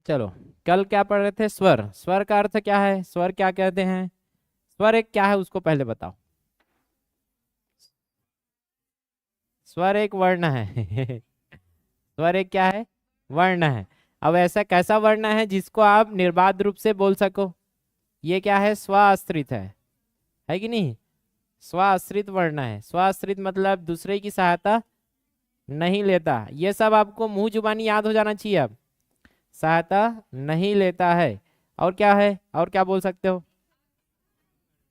चलो, कल क्या पढ़ रहे थे? स्वर। स्वर का अर्थ क्या है? स्वर क्या कहते हैं? स्वर एक क्या है उसको पहले बताओ। स्वर एक वर्ण है। स्वर एक क्या है? वर्ण है। अब ऐसा कैसा वर्ण है जिसको आप निर्बाध रूप से बोल सको? ये क्या है? स्वाश्रित है कि नहीं? स्वाश्रित वर्ण है। स्वाश्रित मतलब दूसरे की सहायता नहीं लेता। ये सब आपको मुंह जुबानी याद हो जाना चाहिए। अब सहायता नहीं लेता है। और क्या है? और क्या बोल सकते हो?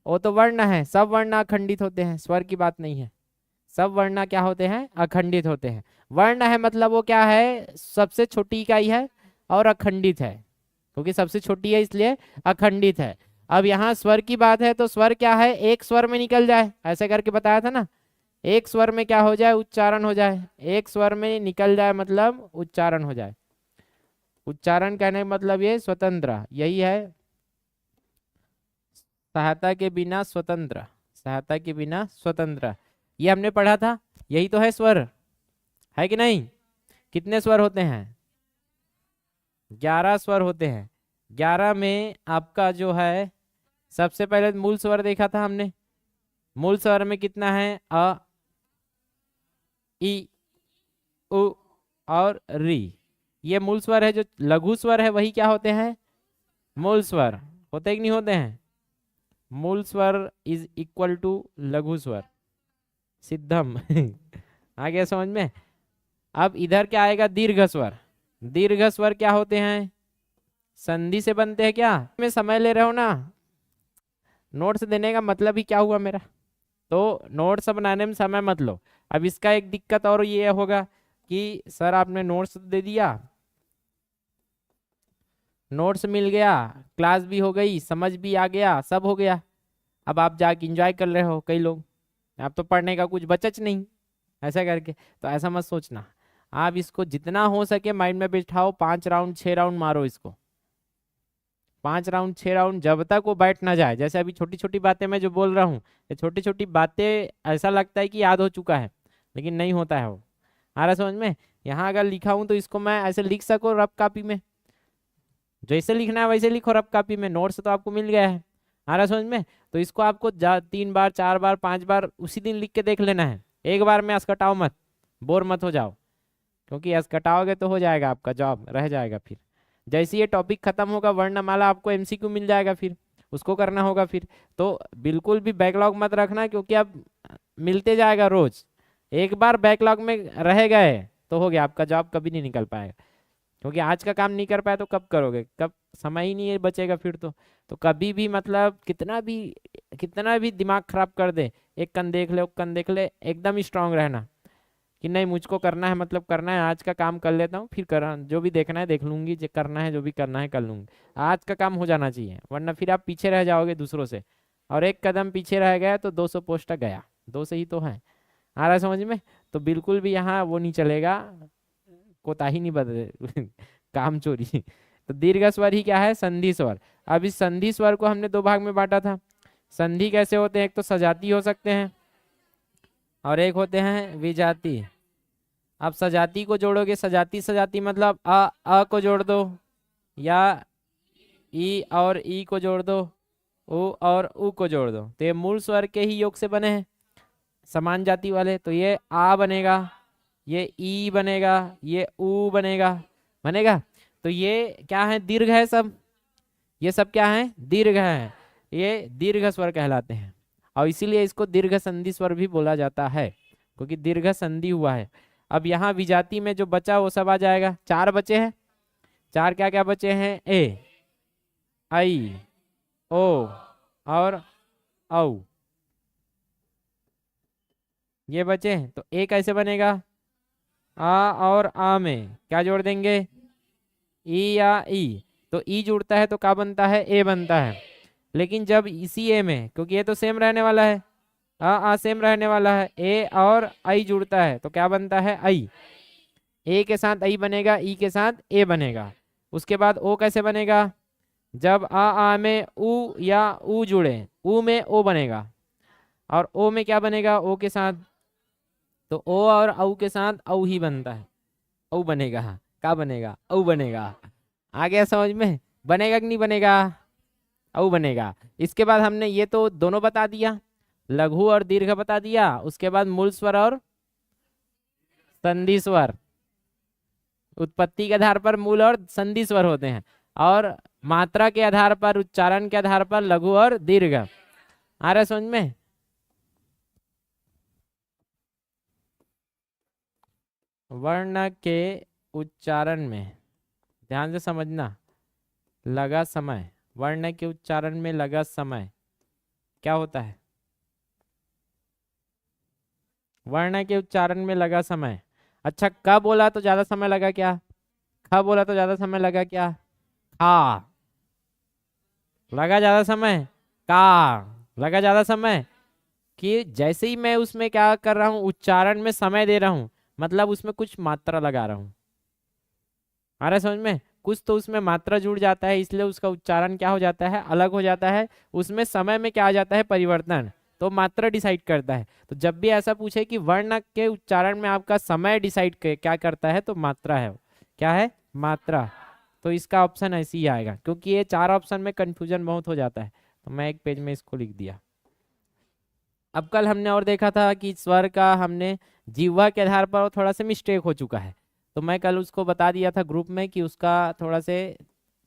वो तो वर्ण है। सब वर्ण अखंडित होते हैं, स्वर की बात नहीं है। सब वर्ण क्या होते हैं? अखंडित होते हैं। वर्ण है मतलब वो क्या है? सबसे छोटी इकाई है और अखंडित है, क्योंकि सबसे छोटी है इसलिए अखंडित है। अब यहाँ स्वर की बात है तो स्वर क्या है? एक स्वर में निकल जाए, ऐसे करके बताया था ना। एक स्वर में क्या हो जाए? उच्चारण हो जाए। एक स्वर में निकल जाए मतलब उच्चारण हो जाए। उच्चारण कहने का मतलब ये स्वतंत्र, यही है। सहायता के बिना स्वतंत्र। सहायता के बिना स्वतंत्र, ये हमने पढ़ा था। यही तो है स्वर, है कि नहीं? कितने स्वर होते हैं? 11 स्वर होते हैं। 11 में आपका जो है, सबसे पहले मूल स्वर देखा था हमने। मूल स्वर में कितना है? अ, ई, उ और री। ये मूल स्वर है। जो लघु स्वर है वही क्या होते हैं? मूल स्वर। होते कि नहीं होते हैं? मूल स्वर इज इक्वल टू लघु स्वर। सिद्धम। आ गया समझ में? अब इधर क्या आएगा? दीर्घ स्वर। दीर्घ स्वर क्या होते हैं? संधि से बनते हैं। क्या मैं समय ले रहे हो ना? नोट्स देने का मतलब ही क्या हुआ मेरा? तो नोट्स बनाने में समय मत लो। अब इसका एक दिक्कत और ये होगा कि सर आपने नोट्स दे दिया, नोट्स मिल गया, क्लास भी हो गई, समझ भी आ गया, सब हो गया। अब आप जाके इंजॉय कर रहे हो कई लोग, अब तो पढ़ने का कुछ बचच नहीं, ऐसा करके। तो ऐसा मत सोचना। आप इसको जितना हो सके माइंड में बिठाओ। 5 राउंड 6 राउंड मारो इसको। 5 राउंड 6 राउंड, जब तक वो बैठ ना जाए। जैसे अभी छोटी छोटी बातें मैं जो बोल रहा हूँ, ये छोटी छोटी बातें ऐसा लगता है कि याद हो चुका है, लेकिन नहीं होता है वो। आ रहा समझ में? यहाँ अगर लिखा हूँ तो इसको मैं ऐसे लिख सको रफ कॉपी में। जैसे लिखना है वैसे लिखो रफ कॉपी में। नोट्स तो आपको मिल गया है। आ रहा समझ में? तो इसको आपको 3 बार 4 बार 5 बार उसी दिन लिख के देख लेना है। एक बार में अस्कटाओ मत, बोर मत हो जाओ, क्योंकि अस्कटाओगे तो हो जाएगा आपका जॉब, रह जाएगा फिर। जैसे ये टॉपिक खत्म होगा वर्णमाला आपको एमसीक्यू मिल जाएगा, फिर उसको करना होगा फिर। तो बिल्कुल भी बैकलॉग मत रखना, क्योंकि अब मिलते जाएगा रोज। एक बार बैकलॉग में रह गए तो हो गया, आपका जॉब कभी नहीं निकल पाएगा। क्योंकि आज का काम नहीं कर पाए तो कब करोगे? कब? समय ही नहीं है बचेगा फिर तो कभी भी मतलब कितना भी दिमाग खराब कर दे, एक कन देख ले, एक कन देख ले, एकदम स्ट्रांग रहना कि नहीं मुझको करना है, मतलब करना है। आज का काम कर लेता हूँ, फिर कर जो भी देखना है देख लूंगी, जो करना है जो भी करना है कर लूंगी। आज का काम हो जाना चाहिए, वरना फिर आप पीछे रह जाओगे दूसरों से। और एक कदम पीछे रह गया तो 200 पोस्ट गया। 2 से ही तो है। आ रहा है समझ में? तो बिल्कुल भी यहाँ वो नहीं चलेगा, कोताही नहीं बदले। काम चोरी। तो दीर्घ स्वर ही क्या है? संधि स्वर। अब इस संधि स्वर को हमने 2 भाग में बांटा था। संधि कैसे होते हैं? एक तो सजाती हो सकते हैं और एक होते हैं विजाती। अब सजाती को जोड़ोगे, सजाती सजाती मतलब अ को जोड़ दो, या ई और ई को जोड़ दो, उ और उ को जोड़ दो, तो ये मूल स्वर के ही योग से बने हैं, समान जाति वाले। तो ये आ बनेगा, ये ई बनेगा, ये उ बनेगा, बनेगा। तो ये क्या है? दीर्घ है सब। ये सब क्या है? दीर्घ है। ये दीर्घ स्वर कहलाते हैं, और इसीलिए इसको दीर्घ संधि स्वर भी बोला जाता है, क्योंकि दीर्घ संधि हुआ है। अब यहाँ विजाति में जो बचा वो सब आ जाएगा। 4 बचे हैं। 4 क्या क्या बचे हैं? ए, आई, ओ और औ, ये बचे हैं। तो ए कैसे बनेगा? आ और आ में क्या जोड़ देंगे? ई या ई। तो ई जुड़ता है तो क्या बनता है? ए बनता है। लेकिन जब इसी ए में, क्योंकि ये तो सेम रहने वाला है, आ सेम रहने वाला है, ए और आई जुड़ता है तो क्या बनता है? आई। ए के साथ आई बनेगा, ई के साथ ए बनेगा। उसके बाद ओ कैसे बनेगा? जब आ में उ या उ जुड़े, उ में ओ बनेगा, और ओ में क्या बनेगा? ओ के साथ। तो ओ और औ के साथ औ ही बनता है, औ बनेगा। क्या बनेगा? औ बनेगा। आ गया समझ में? बनेगा कि नहीं बनेगा? औ बनेगा। इसके बाद हमने ये तो दोनों बता दिया, लघु और दीर्घ बता दिया। उसके बाद मूल स्वर और संधि स्वर, उत्पत्ति के आधार पर मूल और संधि स्वर होते हैं, और मात्रा के आधार पर, उच्चारण के आधार पर लघु और दीर्घ। आ रहा है समझ में? वर्ण के उच्चारण में ध्यान से समझना, लगा समय, वर्ण के उच्चारण में लगा समय क्या होता है? वर्ण के उच्चारण में लगा समय। अच्छा, क बोला तो ज्यादा समय लगा क्या? ख बोला तो ज्यादा समय लगा क्या? खा लगा ज्यादा समय, का लगा ज्यादा समय। कि जैसे ही मैं उसमें क्या कर रहा हूं, उच्चारण में समय दे रहा हूं, मतलब उसमें कुछ मात्रा लगा रहा हूं। आ रहा है समझ में? कुछ तो उसमें मात्रा जुड़ जाता है, इसलिए उसका उच्चारण क्या हो जाता है, अलग हो जाता है। उसमें समय में क्या आ जाता है, परिवर्तन। तो मात्रा डिसाइड करता है। तो जब भी ऐसा पूछे कि वर्ण के उच्चारण में आपका समय डिसाइड क्या करता है, तो मात्रा है। क्या है? मात्रा। तो इसका ऑप्शन ऐसे ही आएगा, क्योंकि ये 4 ऑप्शन में कंफ्यूजन बहुत हो जाता है, तो मैं एक पेज में इसको लिख दिया। अब कल हमने और देखा था कि स्वर का हमने जिह्वा के आधार पर थोड़ा सा मिस्टेक हो चुका है, तो मैं कल उसको बता दिया था ग्रुप में कि उसका थोड़ा से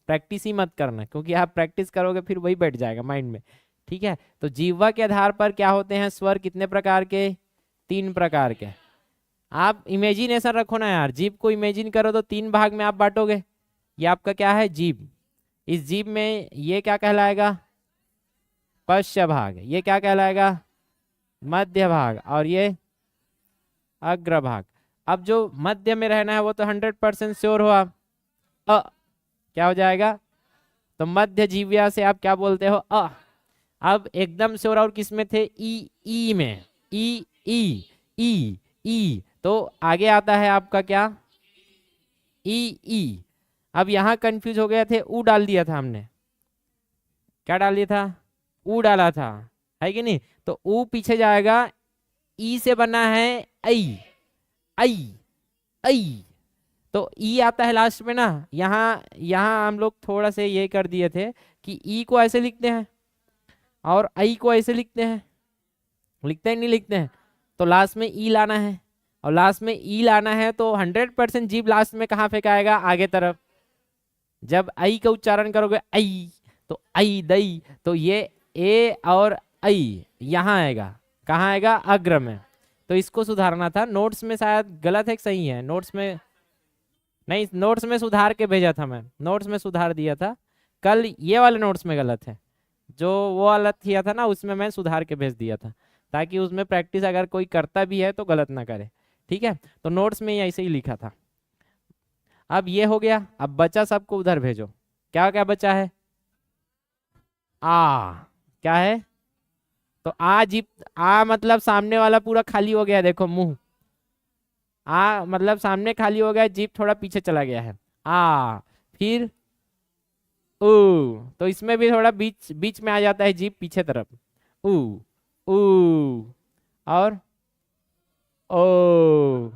प्रैक्टिस ही मत करना, क्योंकि आप प्रैक्टिस करोगे फिर वही बैठ जाएगा माइंड में। ठीक है? तो जिह्वा के आधार पर क्या होते हैं स्वर, कितने प्रकार के? 3 प्रकार के। आप इमेजिनेशन रखो ना यार, जीभ को इमेजिन करो तो 3 भाग में आप बांटोगे। ये आपका क्या है? जीभ। इस जीभ में ये क्या कहलाएगा? पश्च भाग। ये क्या कहलाएगा? मध्य भाग। और ये अग्रभाग। अब जो मध्य में रहना है वो तो 100% श्योर हो आप। क्या हो जाएगा? तो मध्य जीव्या से आप क्या बोलते हो? अब एकदम श्योर और किस में थे? ई में। ई ई ई ई। तो आगे आता है आपका क्या? ई। अब यहां कंफ्यूज हो गए थे, ऊ डाल दिया था हमने। क्या डाल दिया था? ऊ डाला था, है कि नहीं? तो ऊ पीछे जाएगा, ई से बना है ऐ। ऐ ऐ। तो ई आता है लास्ट में ना। यहाँ यहाँ हम लोग थोड़ा से ये कर दिए थे कि ई को ऐसे लिखते हैं और आई को ऐसे लिखते हैं। लिखते हैं नहीं लिखते हैं? तो लास्ट में ई लाना है, और लास्ट में ई लाना है तो 100% जीभ लास्ट में कहाँ फेंकाएगा? आगे तरफ। जब आई का उच्चारण करोगे आई, तो आई दई, तो ये ए और आई यहाँ आएगा। कहाँ आएगा? अग्र में। तो इसको सुधारना था। नोट्स में शायद गलत है कि सही है? नोट्स में नहीं, नोट्स में सुधार के भेजा था मैं, नोट्स में सुधार दिया था। कल ये वाले नोट्स में गलत है, जो वो वाला किया था ना उसमें मैं सुधार के भेज दिया था, ताकि उसमें प्रैक्टिस अगर कोई करता भी है तो गलत ना करे। ठीक है? तो नोट्स में ऐसे ही लिखा था। अब ये हो गया। अब बचा सबको उधर भेजो। क्या क्या बचा है? आ। क्या है? तो आ जीप, आ मतलब सामने वाला पूरा खाली हो गया, देखो मुंह। आ मतलब सामने खाली हो गया, जीप थोड़ा पीछे चला गया है। आ। फिर ऊ। तो इसमें भी थोड़ा बीच बीच में आ जाता है जीप पीछे तरफ। ऊ। ऊ। और ओ।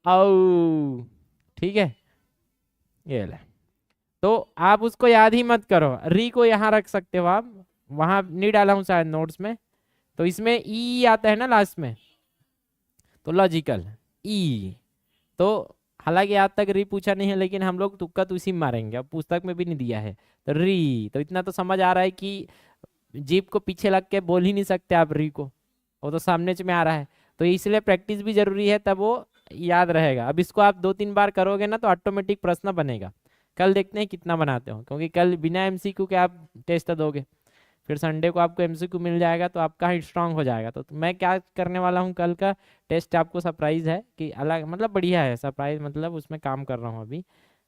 औ। ठीक है? ये ले। तो आप उसको याद ही मत करो, री को यहाँ रख सकते हो आप, वहां नहीं डाला हूं शायद नोट्स में। तो इसमें ई आता है ना लास्ट में, तो लॉजिकल ई। तो हालांकि आज तक री पूछा नहीं है, लेकिन हम लोग तुक्का तो इसी में मारेंगे, अब पुस्तक में भी नहीं दिया है। तो री, तो इतना तो समझ आ रहा है कि जीप को पीछे लग के बोल ही नहीं सकते आप री को, वो तो सामने में आ रहा है। तो इसलिए प्रैक्टिस भी जरूरी है, तब वो याद रहेगा। अब इसको आप 2-3 बार करोगे ना तो ऑटोमेटिक प्रश्न बनेगा। कल देखते हैं कितना बनाते हो, क्योंकि कल बिना एमसीक्यू के आप टेस्ट दोगे, फिर संडे को आपको एमसीक्यू मिल जाएगा तो आपका स्ट्रांग हो जाएगा। तो मैं क्या करने वाला हूँ, कल का टेस्ट आपको सरप्राइज है कि अलग, मतलब बढ़िया है सरप्राइज, मतलब उसमें काम कर रहा हूँ अभी,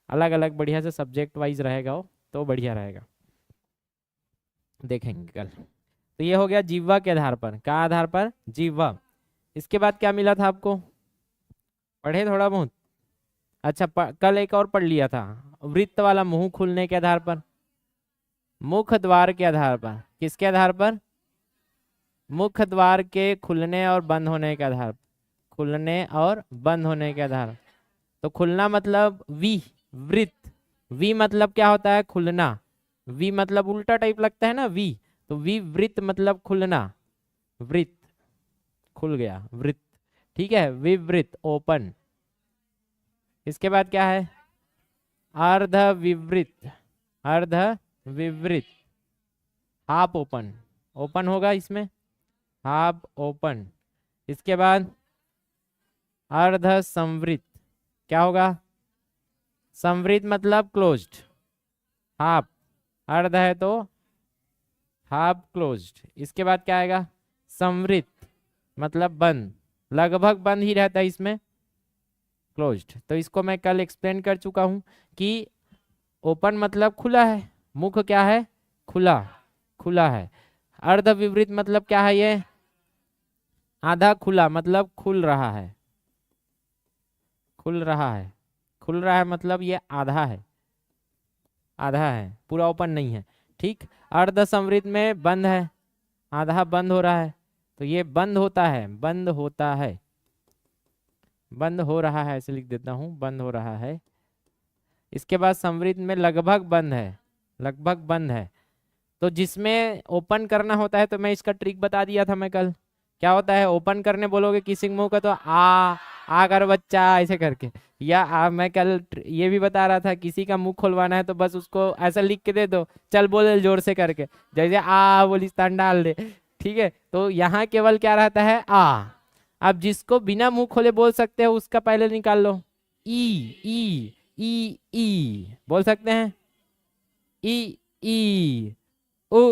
अलग अलग बढ़िया से सब्जेक्ट वाइज रहेगा वो, तो बढ़िया रहेगा, देखेंगे कल। तो ये हो गया जिह्वा के आधार पर। क्या आधार पर? जिह्वा। इसके बाद क्या मिला था आपको? पढ़े थोड़ा बहुत? अच्छा, कल एक और पढ़ लिया था, वृत्त वाला, मुंह खुलने के आधार पर, मुख द्वार के आधार पर। किसके आधार पर? मुख द्वार के खुलने और बंद होने के आधार, खुलने और बंद होने के आधार। तो खुलना मतलब वी, वृत्त, वी मतलब क्या होता है? खुलना। वी मतलब उल्टा टाइप लगता है ना, वी, तो विवृत मतलब खुलना, वृत्त, खुल गया, वृत्त, ठीक है, विवृत, ओपन। इसके बाद क्या है? अर्ध विवृत, अर्ध विवृत, हाफ ओपन, ओपन होगा इसमें, हाफ ओपन। इसके बाद अर्ध संवृत, क्या होगा? संवृत मतलब क्लोज्ड, हाफ, अर्ध है तो हाफ क्लोज्ड। इसके बाद क्या आएगा? संवृत मतलब बंद, लगभग बंद ही रहता है इसमें, क्लोज्ड। तो इसको मैं कल एक्सप्लेन कर चुका हूं कि ओपन मतलब खुला है, मुख क्या है? खुला, खुला है। अर्ध विवृत मतलब क्या है? ये आधा खुला मतलब खुल रहा है, खुल रहा है, खुल रहा है मतलब ये आधा है, आधा है, पूरा ओपन नहीं है, ठीक। अर्ध संवृत में बंद है, आधा बंद हो रहा है, तो ये बंद होता है, बंद होता है, बंद हो रहा है, ऐसे लिख देता हूं, बंद हो रहा है। इसके बाद संवृत में लगभग बंद है, लगभग बंद है। तो जिसमें ओपन करना होता है, तो मैं इसका ट्रिक बता दिया था मैं कल। क्या होता है? ओपन करने बोलोगे किसी मुंह का, तो आ कर बच्चा ऐसे करके, या मैं कल ये भी बता रहा था, किसी का मुंह खुलवाना है तो बस उसको ऐसा लिख के दे दो, चल बोले जोर से करके, जैसे बोलिस्तान डाल दे, ठीक है। तो यहाँ केवल क्या रहता है? आ। अब जिसको बिना मुंह खोले बोल सकते हो उसका पहले निकाल लो, ई, ई बोल सकते हैं, ई ओ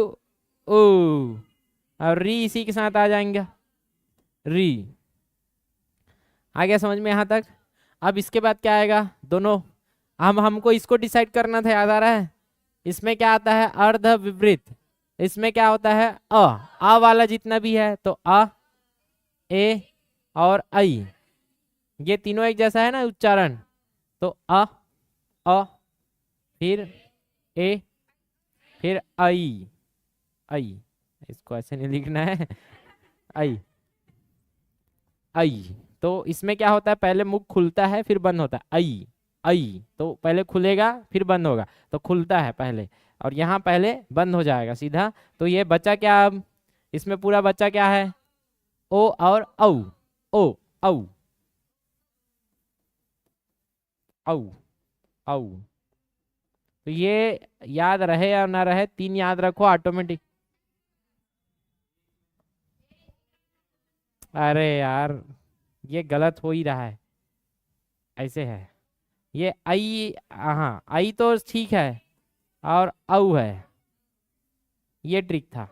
ओ, और री इसी के साथ आ जाएंगे, री। आ गया समझ में यहाँ तक? अब इसके बाद क्या आएगा? दोनों, हमको इसको डिसाइड करना था, याद आ रहा है? इसमें क्या आता है? अर्ध विवृत। इसमें क्या होता है? आ वाला जितना भी है, तो आ, ए और आई, ये तीनों एक जैसा है ना उच्चारण, तो अ, फिर ए, फिर आई, आई, इसको ऐसे नहीं लिखना है, आई, आई। तो इसमें क्या होता है? पहले मुख खुलता है फिर बंद होता है, आई, आई, तो पहले खुलेगा फिर बंद होगा, तो खुलता है पहले, और यहाँ पहले बंद हो जाएगा सीधा। तो ये बचा क्या? अब इसमें पूरा बच्चा क्या है? ओ और औ, ओ औ, औ, औ। तो ये याद रहे या ना रहे, 3 याद रखो ऑटोमेटिक। अरे यार, ये गलत हो ही रहा है, ऐसे है ये, आई, हाँ आई तो ठीक है, और औ है, ये ट्रिक था,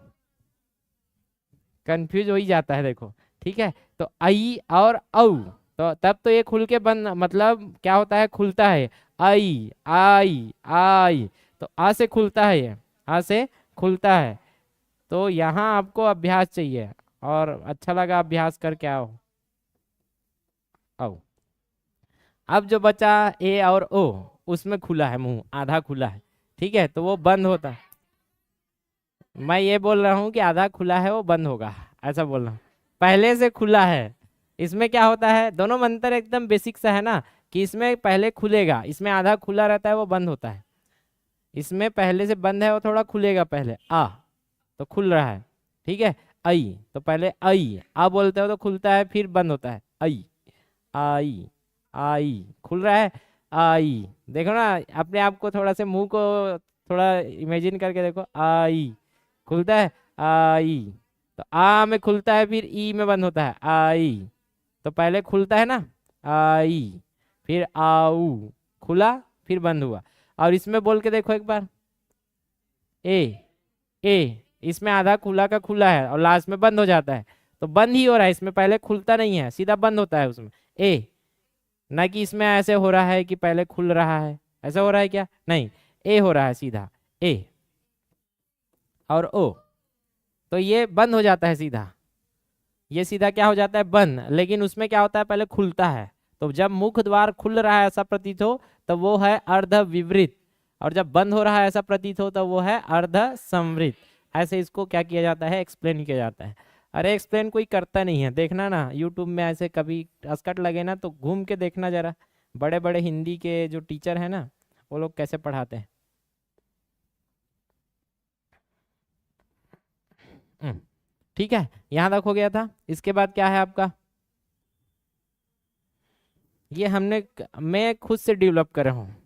कंफ्यूज हो ही जाता है देखो, ठीक है। तो आई और औ, तो तब तो ये खुल के बंद, मतलब क्या होता है? खुलता है, आई, आई, आई, तो आ से खुलता है, ये आ से खुलता है। तो यहाँ आपको अभ्यास चाहिए, और अच्छा लगा अभ्यास करके आओ, आओ। अब जो बचा ए और ओ, उसमें खुला है मुंह, आधा खुला है, ठीक है, तो वो बंद होता है। मैं ये बोल रहा हूँ कि आधा खुला है, वो बंद होगा, ऐसा बोल रहा हूँ, पहले से खुला है। इसमें क्या होता है? दोनों मंत्र एकदम बेसिक सा है ना, कि इसमें पहले खुलेगा, इसमें आधा खुला रहता है, वो बंद होता है। इसमें पहले से बंद है, वो थोड़ा खुलेगा पहले, तो खुल रहा है, ठीक है। आई, तो पहले आई, बोलते हो तो खुलता है फिर बंद होता है, आई, आई, आई, खुल रहा है, आई। देखो ना, अपने आप को थोड़ा से मुंह को थोड़ा इमेजिन करके देखो, आई, खुलता है, आई, तो आ में खुलता है फिर ई में बंद होता है, आई, तो पहले खुलता है ना, आई, फिर आऊ, खुला फिर बंद हुआ। और इसमें बोल के देखो एक बार, ए, ए, इसमें आधा खुला का खुला है और लास्ट में बंद हो जाता है, तो बंद ही हो रहा है, इसमें पहले खुलता नहीं है, सीधा बंद होता है उसमें, ए। ना कि इसमें ऐसे हो रहा है कि पहले खुल रहा है, ऐसा हो रहा है क्या? नहीं, ए हो रहा है सीधा, ए और ओ, तो ये बंद हो जाता है सीधा, ये सीधा क्या हो जाता है? बंद। लेकिन उसमें क्या होता है? पहले खुलता है, तो जब मुख द्वार खुल रहा है ऐसा प्रतीत हो, तो वो है अर्ध विवृत, और जब बंद हो रहा है ऐसा प्रतीत हो, तो वो है अर्ध संवृत। ऐसे इसको क्या किया जाता है? एक्सप्लेन किया जाता है। अरे एक्सप्लेन कोई करता नहीं है, देखना ना यूट्यूब में ऐसे कभी असकट लगे ना, तो घूम के देखना जरा, बड़े बड़े हिंदी के जो टीचर है ना, वो लोग कैसे पढ़ाते हैं। ठीक है, यहाँ तक हो गया था। इसके बाद क्या है आपका, ये मैं खुद से डेवलप कर रहा हूँ।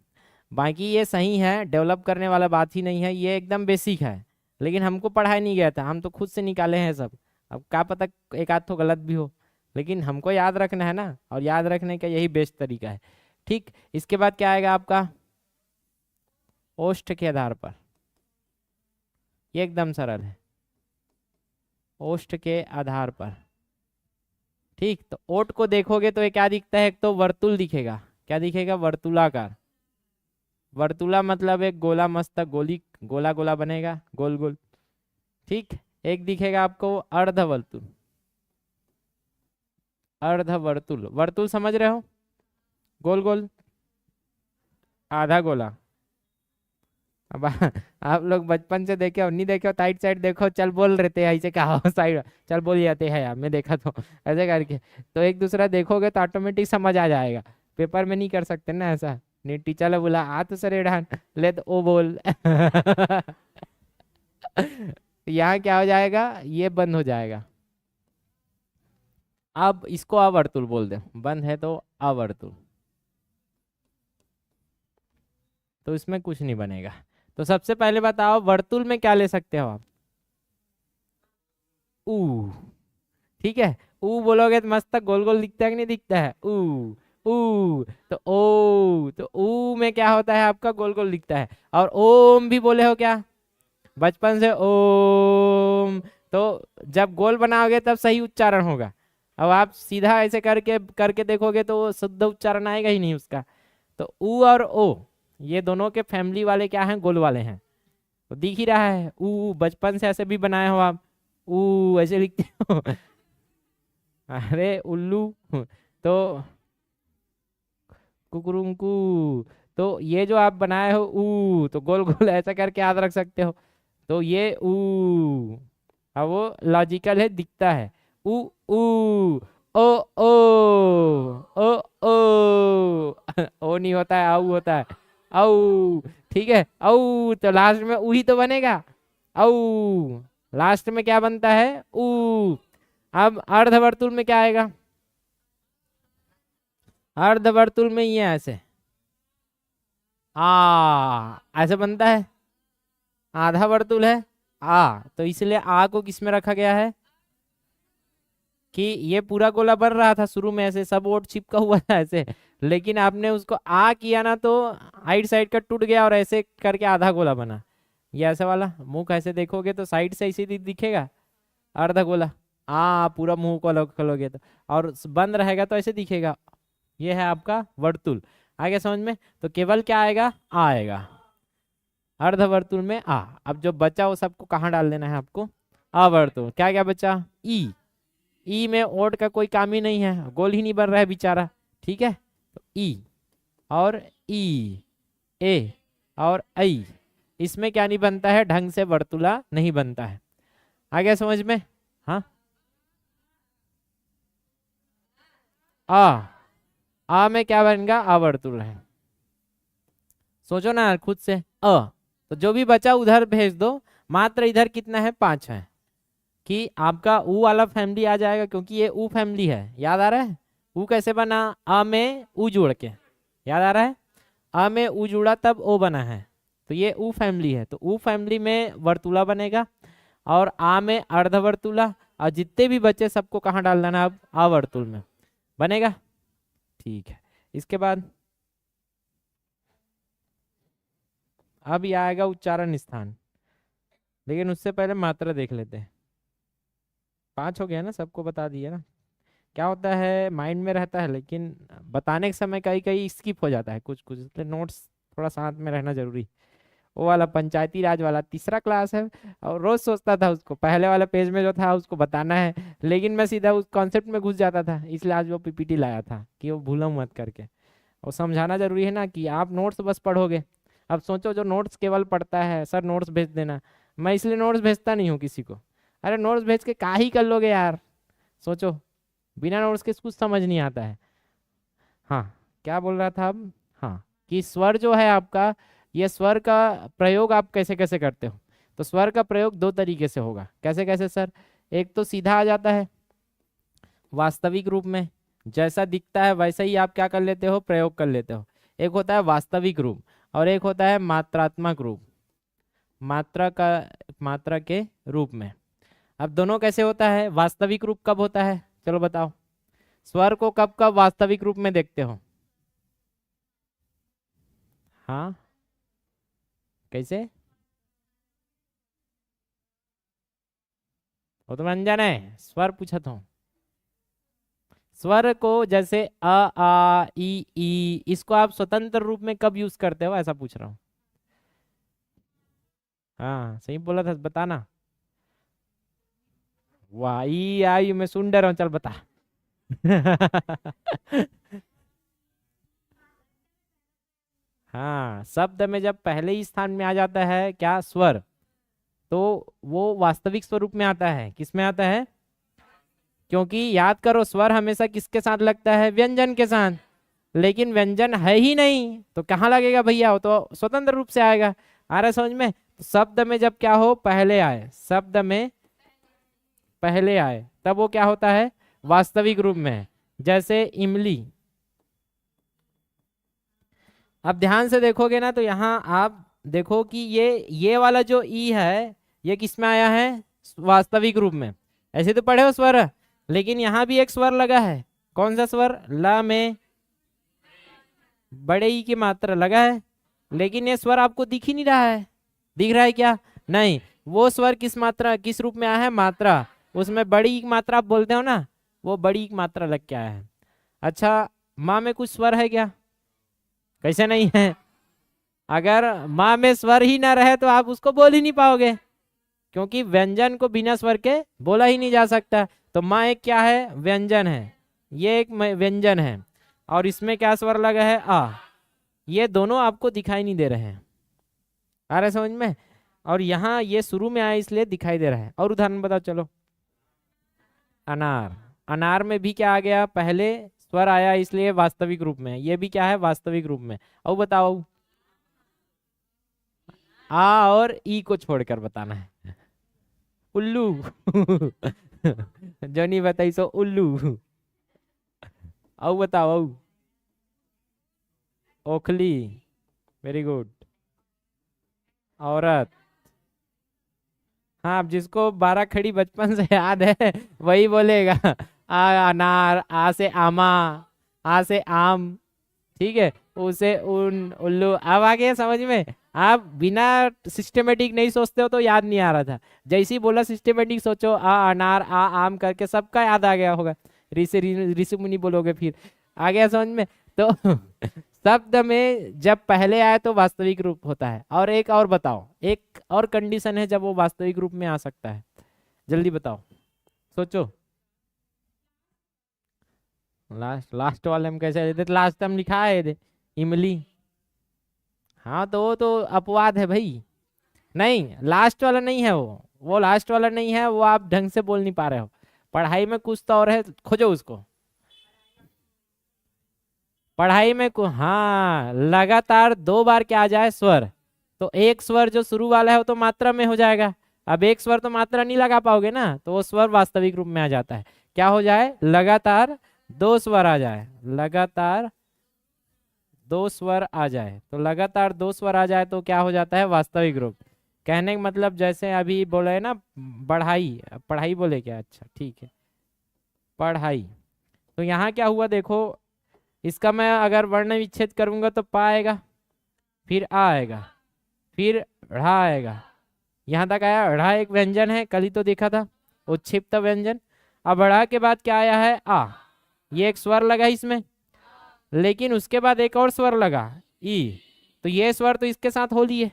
बाकी ये सही है, डेवलप करने वाला बात ही नहीं है, ये एकदम बेसिक है, लेकिन हमको पढ़ाया नहीं गया था, हम तो खुद से निकाले हैं सब। अब क्या पता एक आध तो गलत भी हो, लेकिन हमको याद रखना है ना, और याद रखने का यही बेस्ट तरीका है। ठीक, इसके बाद क्या आएगा आपका, ओष्ठ के आधार पर, ये एकदम सरल है, ओष्ठ के आधार पर। ठीक, तो ओट को देखोगे तो ये क्या दिखता है, एक तो वर्तुल दिखेगा, क्या दिखेगा, वर्तुलाकार। वर्तुला मतलब एक गोला मस्तक, गोली गोला गोला बनेगा, गोल गोल। ठीक, एक दिखेगा आपको अर्धवर्तुल, अर्धवर्तुल, वर्तुल समझ रहे हो, गोल गोल, आधा गोला। अब आप लोग बचपन से देखे हो नहीं देखे हो, साइड साइड देखो, चल बोल रहे थे ऐसे कहा साइड, चल बोल जाते हैं यार, मैं देखा तो ऐसे करके। तो एक दूसरा देखोगे तो ऑटोमेटिक समझ आ जाएगा, पेपर में नहीं कर सकते ना ऐसा, नहीं टीचर ने बोला आ तो सर एढ़ान ले तो ओ बोल यहाँ क्या हो जाएगा, ये बंद हो जाएगा। अब इसको अवर्तुल बोल दे, बंद है तो अवर्तुल, तो इसमें कुछ नहीं बनेगा। तो सबसे पहले बताओ वर्तुल में क्या ले सकते हो आप, ऊ। ठीक है, ऊ बोलोगे तो मस्तक गोल गोल दिखता है कि नहीं दिखता है, ऊ। ऊ तो ओ, तो ऊ में क्या होता है आपका, गोल गोल दिखता है। और ओम भी बोले हो क्या, बचपन से ओम, तो जब गोल बनाओगे तब सही उच्चारण होगा। अब आप सीधा ऐसे करके करके देखोगे तो वो शुद्ध उच्चारण आएगा ही नहीं उसका। तो ऊ और ओ ये दोनों के फैमिली वाले क्या हैं, गोल वाले हैं, तो दिख ही रहा है ऊ। बचपन से ऐसे भी बनाए हो आप, ऊ ऐसे लिखते हो अरे उल्लू, तो कुकुरुंकू, तो ये जो आप बनाए हो ऊ, तो गोल गोल ऐसा करके याद रख सकते हो। तो ये ऊ, अब वो लॉजिकल है, दिखता है, ऊ ऊ, ओ ओ, ओ ओ ओ नहीं होता है, आऊ होता है, आऊ। ठीक है, आऊ तो लास्ट में ऊ ही तो बनेगा, आऊ लास्ट में क्या बनता है, ऊ। अब अर्धवर्तुल में क्या आएगा, अर्धवर्तुल में ये ऐसे ऐसे बनता है, आधा वर्तुल है तो इसलिए आ को किस में रखा गया है, कि ये पूरा गोला बन रहा था शुरू में ऐसे, सब ओट चिपका हुआ था ऐसे, लेकिन आपने उसको आ किया ना तो साइड साइड का टूट गया और ऐसे करके आधा गोला बना। ये ऐसे वाला मुंह ऐसे देखोगे तो साइड से इसी दिखेगा आधा गोला, पूरा मुंह को खोलोगे तो, और बंद रहेगा तो ऐसे दिखेगा। ये है आपका वर्तुल, आ गया समझ में। तो केवल क्या आएगा, आएगा अर्धवर्तुल में आ। अब जो बचा वो सबको कहाँ डाल देना है आपको, अवर्तुल। क्या क्या बचा, ई में ओट का कोई काम ही नहीं है, गोल ही नहीं बन रहा है बेचारा। ठीक है, तो ई और ई, ए और आई, इसमें क्या नहीं बनता है, ढंग से वर्तुला नहीं बनता है। आ गया समझ में। हाँ, आ में क्या बनेगा, अवर्तुल है। सोचो ना खुद से, तो जो भी बचा उधर भेज दो, मात्र इधर कितना है, 5 है, कि आपका ऊ वाला फैमिली आ जाएगा, क्योंकि ये ऊ फैमिली है। याद आ रहा है ऊ कैसे बना, आ में ऊ जोड़ के, याद आ रहा है, आ में ऊ जुड़ा तब ओ बना है, तो ये ऊ फैमिली है। तो ऊ फैमिली में वर्तुला बनेगा, और आ में अर्धवर्तुला, और जितने भी बच्चे सबको कहाँ डाल देना, अब आवर्तुल में बनेगा। ठीक है, इसके बाद अब ये आएगा उच्चारण स्थान, लेकिन उससे पहले मात्रा देख लेते हैं। 5 हो गया ना, सबको बता दिया ना। क्या होता है, माइंड में रहता है लेकिन बताने के समय कहीं कहीं स्किप हो जाता है कुछ कुछ, इसलिए नोट्स थोड़ा साथ में रहना जरूरी। वो वाला पंचायती राज वाला तीसरा क्लास है, और रोज सोचता था उसको पहले वाला पेज में जो था उसको बताना है, लेकिन मैं सीधा उस कॉन्सेप्ट में घुस जाता था, इसलिए आज वो पीपीटी लाया था कि वो भूलो मत करके। और समझाना जरूरी है ना, कि आप नोट्स बस पढ़ोगे। अब सोचो जो नोट्स केवल पढ़ता है, सर नोट्स भेज देना, मैं इसलिए नोट्स भेजता नहीं हूँ किसी को। अरे नोट्स भेज के का ही कर लोगे यार, सोचो बिना नोट्स के कुछ समझ नहीं आता है। हाँ, क्या बोल रहा था अब, हाँ, कि स्वर जो है आपका, ये स्वर का प्रयोग आप कैसे कैसे करते हो। तो स्वर का प्रयोग दो तरीके से होगा। कैसे कैसे सर? एक तो सीधा आ जाता है वास्तविक रूप में, जैसा दिखता है वैसा ही आप क्या कर लेते हो, प्रयोग कर लेते हो। एक होता है वास्तविक रूप और एक होता है मात्रात्मक रूप, मात्रा के रूप में। अब दोनों कैसे होता है? वास्तविक रूप कब होता है, चलो बताओ। स्वर को कब कब वास्तविक रूप में देखते हो? हाँ, कैसे? वो तो व्यंजन है, स्वर पूछा था। स्वर को जैसे आ ई इसको आप स्वतंत्र रूप में कब यूज करते हो, ऐसा पूछ रहा हूँ। हाँ सही बोला था, बताना। वाह, ई आई मैं सुन डर रहा हूँ, चल बता। हाँ, शब्द में जब पहले ही स्थान में आ जाता है क्या, स्वर, तो वो वास्तविक स्वरूप में आता है। किस में आता है? क्योंकि याद करो, स्वर हमेशा किसके साथ लगता है, व्यंजन के साथ। लेकिन व्यंजन है ही नहीं तो कहाँ लगेगा भैया, वो तो स्वतंत्र रूप से आएगा। आ रहा है समझ में? तो शब्द में जब क्या हो, पहले आए, शब्द में पहले आए, तब वो क्या होता है, वास्तविक रूप में है। जैसे इमली। अब ध्यान से देखोगे ना तो यहाँ आप देखो कि ये वाला जो ई है, ये किस में आया है, वास्तविक रूप में। ऐसे तो पढ़े हो स्वर, लेकिन यहाँ भी एक स्वर लगा है। कौन सा स्वर? ला में बड़े ई की मात्रा लगा है, लेकिन ये स्वर आपको दिख ही नहीं रहा है। दिख रहा है क्या? नहीं। वो स्वर किस मात्रा, किस रूप में आया है, मात्रा। उसमें बड़ी ई की मात्रा आप बोलते हो ना, वो बड़ी ई की मात्रा लग के आया है। अच्छा, माँ में कुछ स्वर है क्या? कैसे नहीं है? अगर माँ में स्वर ही ना रहे तो आप उसको बोल ही नहीं पाओगे, क्योंकि व्यंजन को बिना स्वर के बोला ही नहीं जा सकता। तो माँ एक क्या है, व्यंजन है, ये एक व्यंजन है। और इसमें क्या स्वर लगा है, आ। ये दोनों आपको दिखाई नहीं दे रहे हैं। आ रहा है समझ में? और यहाँ ये शुरू में आया इसलिए दिखाई दे रहा है। और उदाहरण बताओ चलो। अनार। अनार में भी क्या आ गया, पहले स्वर आया इसलिए वास्तविक रूप में। ये भी क्या है, वास्तविक रूप में। अब बताओ, आ और ई को छोड़कर बताना है। उल्लू। जो नहीं बताई सो उल्लू। अब बताओ, औ। ओखली। Very good. औरत। हाँ, अब जिसको 12 खड़ी बचपन से याद है वही बोलेगा। आ अनार, आ से आमा, आ से आम, ठीक है। उसे उन, उल्लू। अब आ गया समझ में? आप बिना सिस्टमेटिक नहीं सोचते हो तो याद नहीं आ रहा था। जैसे ही बोला सिस्टमेटिक सोचो, आ अनार, आ आम करके सबका याद आ गया होगा। ऋषि ऋषि मुनि बोलोगे फिर। आ गया समझ में? तो शब्द में जब पहले आए तो वास्तविक रूप होता है। और एक और बताओ, एक और कंडीशन है जब वो वास्तविक रूप में आ सकता है। जल्दी बताओ, सोचो। लास्ट लास्ट वाले में कैसे देते, लास्ट टाइम लिखा है ये इमली। हाँ तो वो तो अपवाद है भाई। नहीं, लास्ट वाला नहीं है वो लास्ट वाला नहीं है, वो आप ढंग से बोल नहीं पा रहे हो। पढ़ाई में कुछ तो और है, खोजो उसको। पढ़ाई में हाँ, लगातार 2 बार क्या आ जाए, स्वर। तो एक स्वर जो शुरू वाला है वो तो मात्रा में हो जाएगा। अब एक स्वर तो मात्रा नहीं लगा पाओगे ना, तो वो स्वर वास्तविक रूप में आ जाता है। क्या हो जाए, लगातार 2 स्वर आ जाए। लगातार 2 स्वर आ जाए, तो लगातार 2 स्वर आ जाए तो क्या हो जाता है, वास्तविक रूप। कहने का मतलब जैसे अभी बोले ना, बढ़ाई, पढ़ाई बोले क्या, अच्छा ठीक है, पढ़ाई। तो यहाँ क्या हुआ देखो, इसका मैं अगर वर्ण विच्छेद करूंगा तो पा आएगा, फिर आ आएगा, फिर ढ़ा आएगा। यहाँ तक आया। ढ़ा एक व्यंजन है, कल ही तो देखा था, उत्क्षिप्त व्यंजन। अब ढ़ा के बाद क्या आया है, आ। ये एक स्वर लगा इसमें, लेकिन उसके बाद एक और स्वर लगा, ई। तो ये स्वर तो इसके साथ हो लिए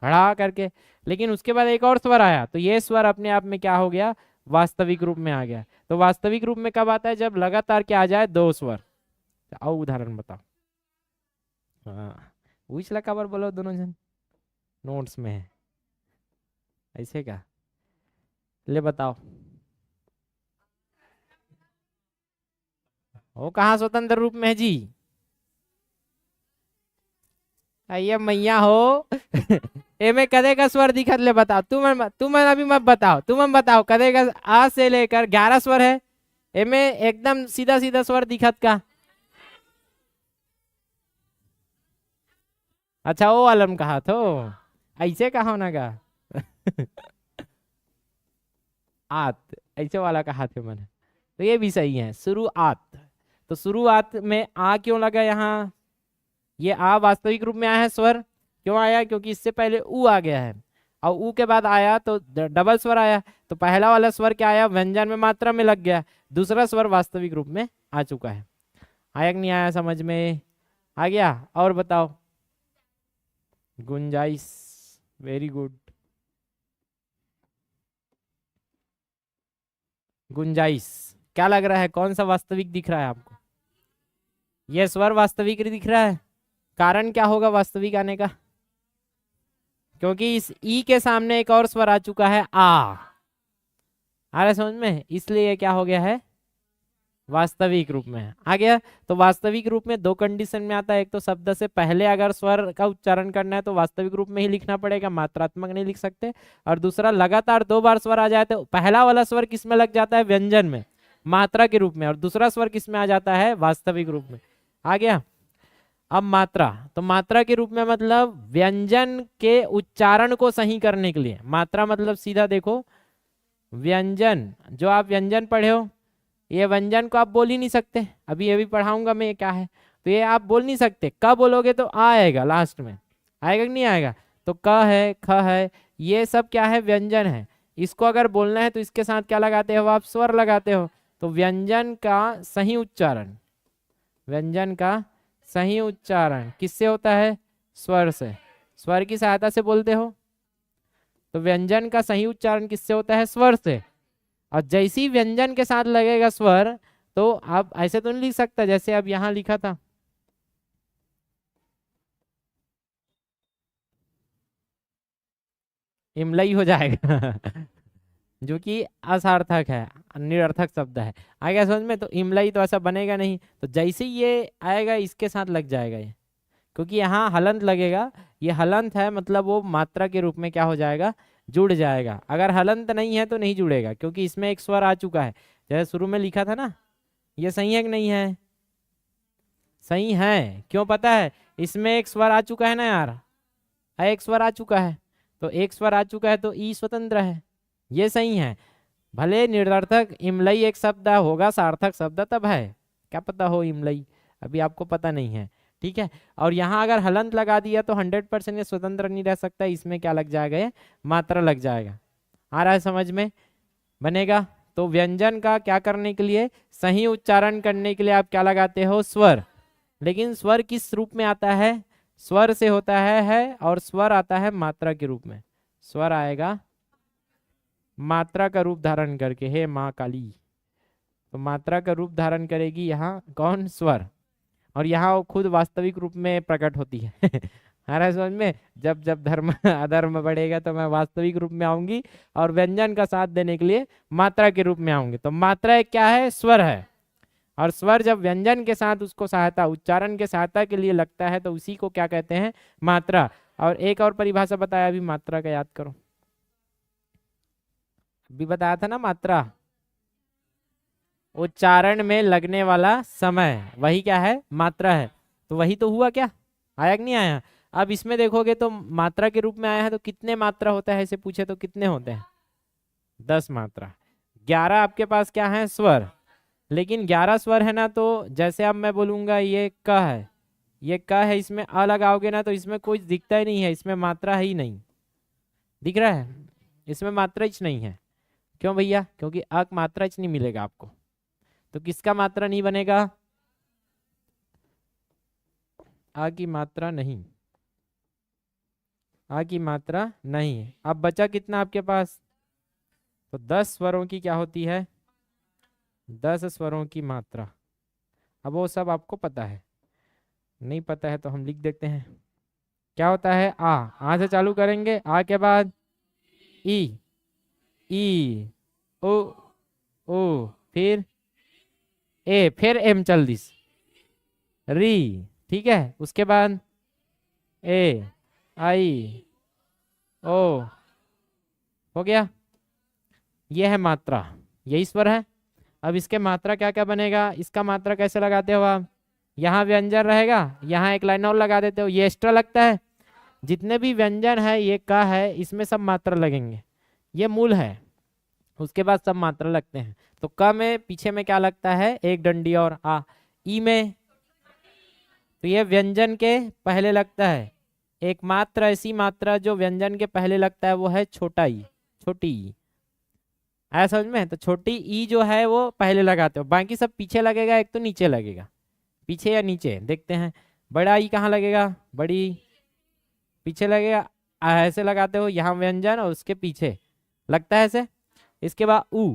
ढ़ा करके, लेकिन उसके बाद एक और स्वर आया, तो ये स्वर अपने आप में क्या हो गया, वास्तविक रूप में आ गया। तो वास्तविक रूप में कब आता है, जब लगातार क्या आ जाए, 2 स्वर। आओ उदाहरण बताओ। हाँ, पिछला खबर बोलो दोनों जन, नोट्स में है ऐसे का। ले बताओ, वो कहाँ स्वतंत्र रूप में है जी? ये मैया हो। ए में कदे का स्वर दिखत ले बताओ, तुम अभी मत बताओ, तुम बताओ कदे का आ से लेकर 11 स्वर है, ए में एकदम सीधा सीधा स्वर दिखत का। अच्छा वो आलम कहा तो ऐसे कहा ना का। आत ऐसे वाला कहा थे मैंने, तो ये भी सही है शुरुआत। तो शुरुआत में आ क्यों लगा यहाँ, ये आ वास्तविक रूप में आया है स्वर, क्यों आया, क्योंकि इससे पहले ऊ आ गया है और ऊ के बाद आया तो डबल स्वर आया, तो पहला वाला स्वर क्या आया, व्यंजन में मात्रा में लग गया, दूसरा स्वर वास्तविक रूप में आ चुका है। आया कि नहीं आया समझ में, आ गया। और बताओ गुंजाइश, वेरी गुड। गुंजाइश क्या लग रहा है, कौन सा वास्तविक दिख रहा है आपको, ये स्वर वास्तविक दिख रहा है। कारण क्या होगा वास्तविक आने का, क्योंकि इस ई के सामने एक और स्वर आ चुका है आ रहा समझ में, इसलिए ये क्या हो गया है, वास्तविक रूप में आ गया। तो वास्तविक रूप में दो कंडीशन में आता है, एक तो शब्द से पहले अगर स्वर का उच्चारण करना है तो वास्तविक रूप में ही लिखना पड़ेगा, मात्रात्मक नहीं लिख सकते, और दूसरा लगातार 2 बार स्वर आ जाए तो पहला वाला स्वर किस में लग जाता है, व्यंजन में मात्रा के रूप में, और दूसरा स्वर किस में आ जाता है, वास्तविक रूप में। आ गया। अब मात्रा, तो मात्रा के रूप में मतलब व्यंजन के उच्चारण को सही करने के लिए, मात्रा मतलब सीधा देखो व्यंजन, जो आप व्यंजन पढ़े हो, ये व्यंजन को आप बोल ही नहीं सकते, अभी ये भी पढ़ाऊंगा मैं क्या है, तो ये आप बोल नहीं सकते, क बोलोगे तो आ आएगा लास्ट में, आएगा कि नहीं आएगा, तो क है, ख है, ये सब क्या है, व्यंजन है। इसको अगर बोलना है तो इसके साथ क्या लगाते हो आप, स्वर लगाते हो। तो व्यंजन का सही उच्चारण, व्यंजन का सही उच्चारण किससे होता है, स्वर से, स्वर की सहायता से बोलते हो। तो व्यंजन का सही उच्चारण किससे होता है, स्वर से। और जैसी व्यंजन के साथ लगेगा स्वर, तो आप ऐसे तो नहीं लिख सकता जैसे अब यहां लिखा था, इमलई हो जाएगा। जो कि असार्थक है, निरर्थक शब्द है, आ गया समझ में। तो इमलई तो ऐसा बनेगा नहीं, तो जैसे ये आएगा इसके साथ लग जाएगा ये, क्योंकि यहाँ हलंत लगेगा, ये हलंत है मतलब वो मात्रा के रूप में क्या हो जाएगा, जुड़ जाएगा। अगर हलंत नहीं है तो नहीं जुड़ेगा, क्योंकि इसमें एक स्वर आ चुका है, जैसे शुरू में लिखा था ना। ये सही है कि नहीं है, सही है, क्यों पता है, इसमें एक स्वर आ चुका है ना यार, एक स्वर आ चुका है, तो एक स्वर आ चुका है तो ई स्वतंत्र है, ये सही है। भले निरर्थक इमलई एक शब्द होगा, सार्थक शब्द तब है, क्या पता हो इमलई, अभी आपको पता नहीं है, ठीक है। और यहाँ अगर हलंत लगा दिया तो 100% ये स्वतंत्र नहीं रह सकता, इसमें क्या लग जाएगा, ये मात्रा लग जाएगा। आ रहा है समझ में, बनेगा। तो व्यंजन का क्या करने के लिए, सही उच्चारण करने के लिए आप क्या लगाते हो, स्वर। लेकिन स्वर किस रूप में आता है, स्वर से होता है, और स्वर आता है मात्रा के रूप में, स्वर आएगा मात्रा का रूप धारण करके, हे माँ काली, तो मात्रा का रूप धारण करेगी यहाँ कौन, स्वर, और यहाँ वो खुद वास्तविक रूप में प्रकट होती है। हमारा समझ में, जब जब धर्म अधर्म बढ़ेगा तो मैं वास्तविक रूप में आऊंगी, और व्यंजन का साथ देने के लिए मात्रा के रूप में आऊंगी। तो मात्रा एक क्या है, स्वर है, और स्वर जब व्यंजन के साथ उसको सहायता, उच्चारण के सहायता के लिए लगता है तो उसी को क्या कहते हैं, मात्रा। और एक और परिभाषा बताया अभी मात्रा का, याद करो, अभी बताया था ना मात्रा, उच्चारण में लगने वाला समय, वही क्या है, मात्रा है। तो वही तो हुआ क्या, आया कि नहीं आया। अब इसमें देखोगे तो मात्रा के रूप में आया है, तो कितने मात्रा होता है, ऐसे पूछे तो कितने होते हैं, 10 मात्रा। 11 आपके पास क्या है, स्वर, लेकिन 11 स्वर है ना, तो जैसे अब मैं बोलूंगा ये क है, ये क है, इसमें अ लगाओगे ना तो इसमें कोई दिखता ही नहीं है, इसमें मात्रा ही नहीं दिख रहा है, इसमें मात्रा ही नहीं है। क्यों भैया, क्योंकि अ मात्रा ही नहीं मिलेगा आपको, तो किसका मात्रा नहीं बनेगा, आ की मात्रा नहीं, आ की मात्रा नहीं है। अब बचा कितना आपके पास, तो 10 स्वरों की क्या होती है, 10 स्वरों की मात्रा। अब वो सब आपको पता है, नहीं पता है तो हम लिख देते हैं। क्या होता है, आ से चालू करेंगे, आ के बाद ई, ई, ओ, ओ, फिर ए, फिर एम चल दिस, री, ठीक है, उसके बाद ए आई ओ, हो गया। ये है मात्रा, यही स्वर है। अब इसके मात्रा क्या क्या बनेगा, इसका मात्रा कैसे लगाते हो आप, यहाँ व्यंजन रहेगा, यहाँ एक लाइन और लगा देते हो, ये एक्स्ट्रा लगता है। जितने भी व्यंजन है ये का है, इसमें सब मात्रा लगेंगे, ये मूल है, उसके बाद सब मात्रा लगते हैं। तो क में पीछे में क्या लगता है, एक डंडी और आ। ई में तो ये व्यंजन के पहले लगता है, एक मात्रा ऐसी मात्रा जो व्यंजन के पहले लगता है वो है छोटा ई, छोटी ई। आया समझ में? तो छोटी ई जो है वो पहले लगाते हो, बाकी सब पीछे लगेगा, एक तो नीचे लगेगा, पीछे या नीचे देखते हैं। बड़ा ई कहाँ लगेगा, बड़ी पीछे लगेगा, ऐसे लगाते हो, यहाँ व्यंजन और उसके पीछे लगता है ऐसे। इसके बाद ऊ,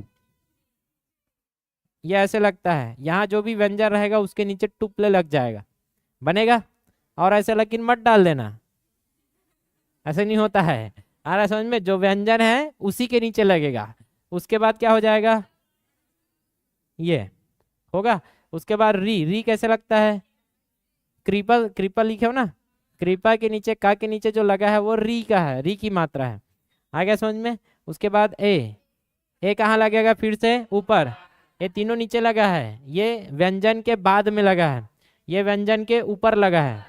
ये ऐसे लगता है, यहाँ जो भी व्यंजन रहेगा उसके नीचे टुपले लग जाएगा, बनेगा। और ऐसे लेकिन मत डाल देना, ऐसे नहीं होता है। आ रहा है समझ में? जो व्यंजन है उसी के नीचे लगेगा, उसके बाद क्या हो जाएगा, ये होगा। उसके बाद री, री कैसे लगता है, कृपा, कृपा लिखे हो ना, कृपा के नीचे का के नीचे जो लगा है वो री का है, री की मात्रा है। आ गया समझ में? उसके बाद ए कहाँ लगेगा, फिर से ऊपर, ये तीनों नीचे लगा है, ये व्यंजन के बाद में लगा है, ये व्यंजन के ऊपर लगा है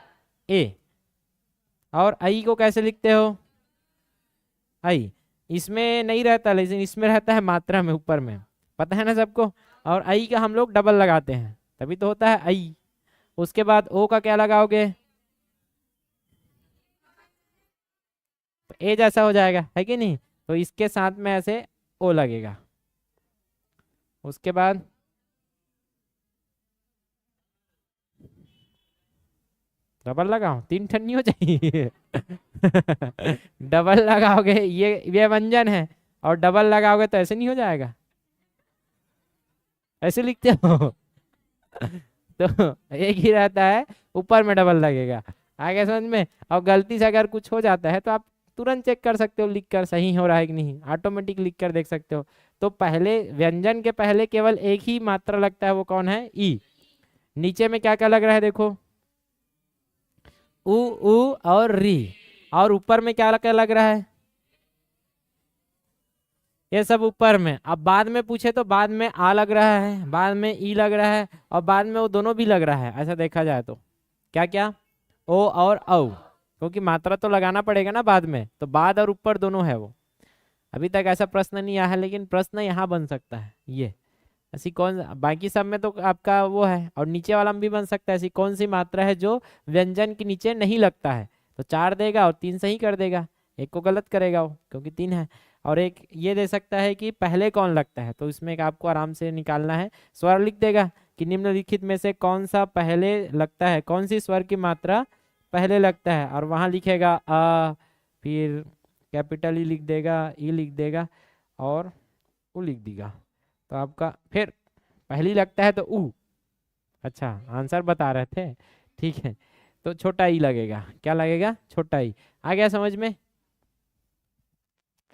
ए। और आई को कैसे लिखते हो, आई इसमें नहीं रहता, लेकिन इसमें रहता है मात्रा में, ऊपर में, पता है ना सबको। और आई का हम लोग डबल लगाते हैं, तभी तो होता है आई। उसके बाद ओ का क्या लगाओगे, तो ए जैसा हो जाएगा, है कि नहीं? तो इसके साथ में ऐसे ओ लगेगा। उसके बाद डबल लगाओ, तीन ठन्नी हो जाएगी। डबल लगाओगे, ये व्यंजन है, और डबल लगाओगे तो ऐसे नहीं हो जाएगा, ऐसे लिखते हो। तो एक ही रहता है, ऊपर में डबल लगेगा। आगे समझ में? और गलती से अगर कुछ हो जाता है तो आप तुरंत चेक कर सकते हो, लिख कर सही हो रहा है कि नहीं, ऑटोमेटिक लिख कर देख सकते हो। तो पहले व्यंजन के पहले केवल एक ही मात्रा लगता है, वो कौन है, ई। नीचे में क्या क्या लग रहा है देखो, उ और री। और ऊपर में क्या क्या लग रहा है, ये सब ऊपर में। अब बाद में पूछे तो बाद में आ लग रहा है, बाद में ई लग रहा है, और बाद में वो दोनों भी लग रहा है। ऐसा देखा जाए तो क्या क्या, ओ और औ, क्योंकि मात्रा तो लगाना पड़ेगा ना बाद में, तो बाद और ऊपर दोनों है वो। अभी तक ऐसा प्रश्न नहीं आया है, लेकिन प्रश्न यहाँ बन सकता है। ये ऐसी कौन, बाकी सब में तो आपका वो है, और नीचे वाला में भी बन सकता है, ऐसी कौन सी मात्रा है जो व्यंजन के नीचे नहीं लगता है। तो 4 देगा और 3 सही कर देगा, एक को गलत करेगा वो, क्योंकि 3 है। और एक ये दे सकता है कि पहले कौन लगता है, तो इसमें एक आपको आराम से निकालना है। स्वर लिख देगा कि निम्नलिखित में से कौन सा पहले लगता है, कौन सी स्वर की मात्रा पहले लगता है, और वहाँ लिखेगा आ, फिर कैपिटल ई लिख देगा, ई लिख देगा, और ऊ लिख देगा। तो आपका फिर पहली लगता है तो ऊ, अच्छा आंसर बता रहे थे, ठीक है। तो छोटा ई लगेगा, क्या लगेगा, छोटा ई। आ गया समझ में?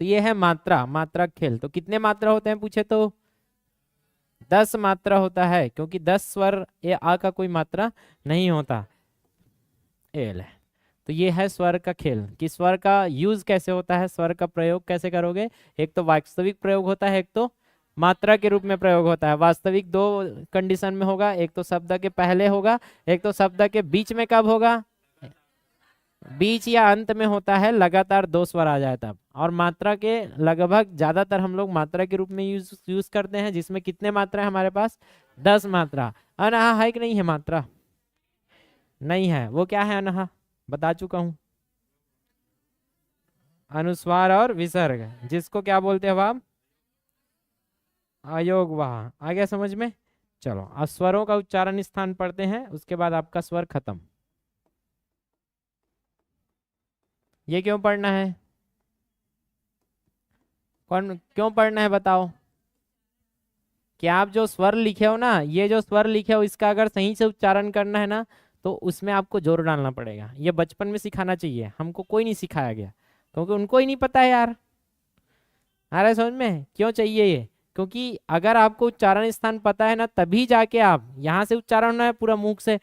तो ये है मात्रा, मात्रा खेल। तो कितने मात्रा होते हैं पूछे तो 10 मात्रा होता है, क्योंकि 10 स्वर ये आ का कोई मात्रा नहीं होता। एल है। तो ये है स्वर का खेल, कि स्वर का यूज कैसे होता है, स्वर का प्रयोग कैसे करोगे। एक तो वास्तविक प्रयोग होता है, एक तो मात्रा के रूप में प्रयोग होता है। वास्तविक 2 कंडीशन में होगा, एक तो शब्द के पहले होगा, एक तो शब्द के बीच में। कब होगा, बीच या अंत में होता है, लगातार 2 स्वर आ जाए तब। और मात्रा के लगभग ज्यादातर हम लोग मात्रा के रूप में यूज करते हैं, जिसमें कितने मात्रा है हमारे पास, 10 मात्रा। अनहा है कि नहीं है मात्रा, नहीं है, वो क्या है अनहा, बता चुका हूं, अनुस्वार और विसर्ग, जिसको क्या बोलते हैं आप, अयोग वहा। आ गया समझ में? चलो अब स्वरों का उच्चारण स्थान पढ़ते हैं, उसके बाद आपका स्वर खत्म। ये क्यों पढ़ना है, कौन क्यों पढ़ना है बताओ। कि आप जो स्वर लिखे हो ना, ये जो स्वर लिखे हो, इसका अगर सही से उच्चारण करना है ना, तो उसमें आपको जोर डालना पड़ेगा। ये बचपन में सिखाना चाहिए, हमको कोई नहीं सिखाया गया, क्योंकि उनको ही नहीं पता है यार। आ रहा है समझ में? क्यों चाहिए ये, क्योंकि अगर आपको उच्चारण स्थान पता है ना, तभी जाके आप यहाँ से उच्चारण होना है पूरा मुख से,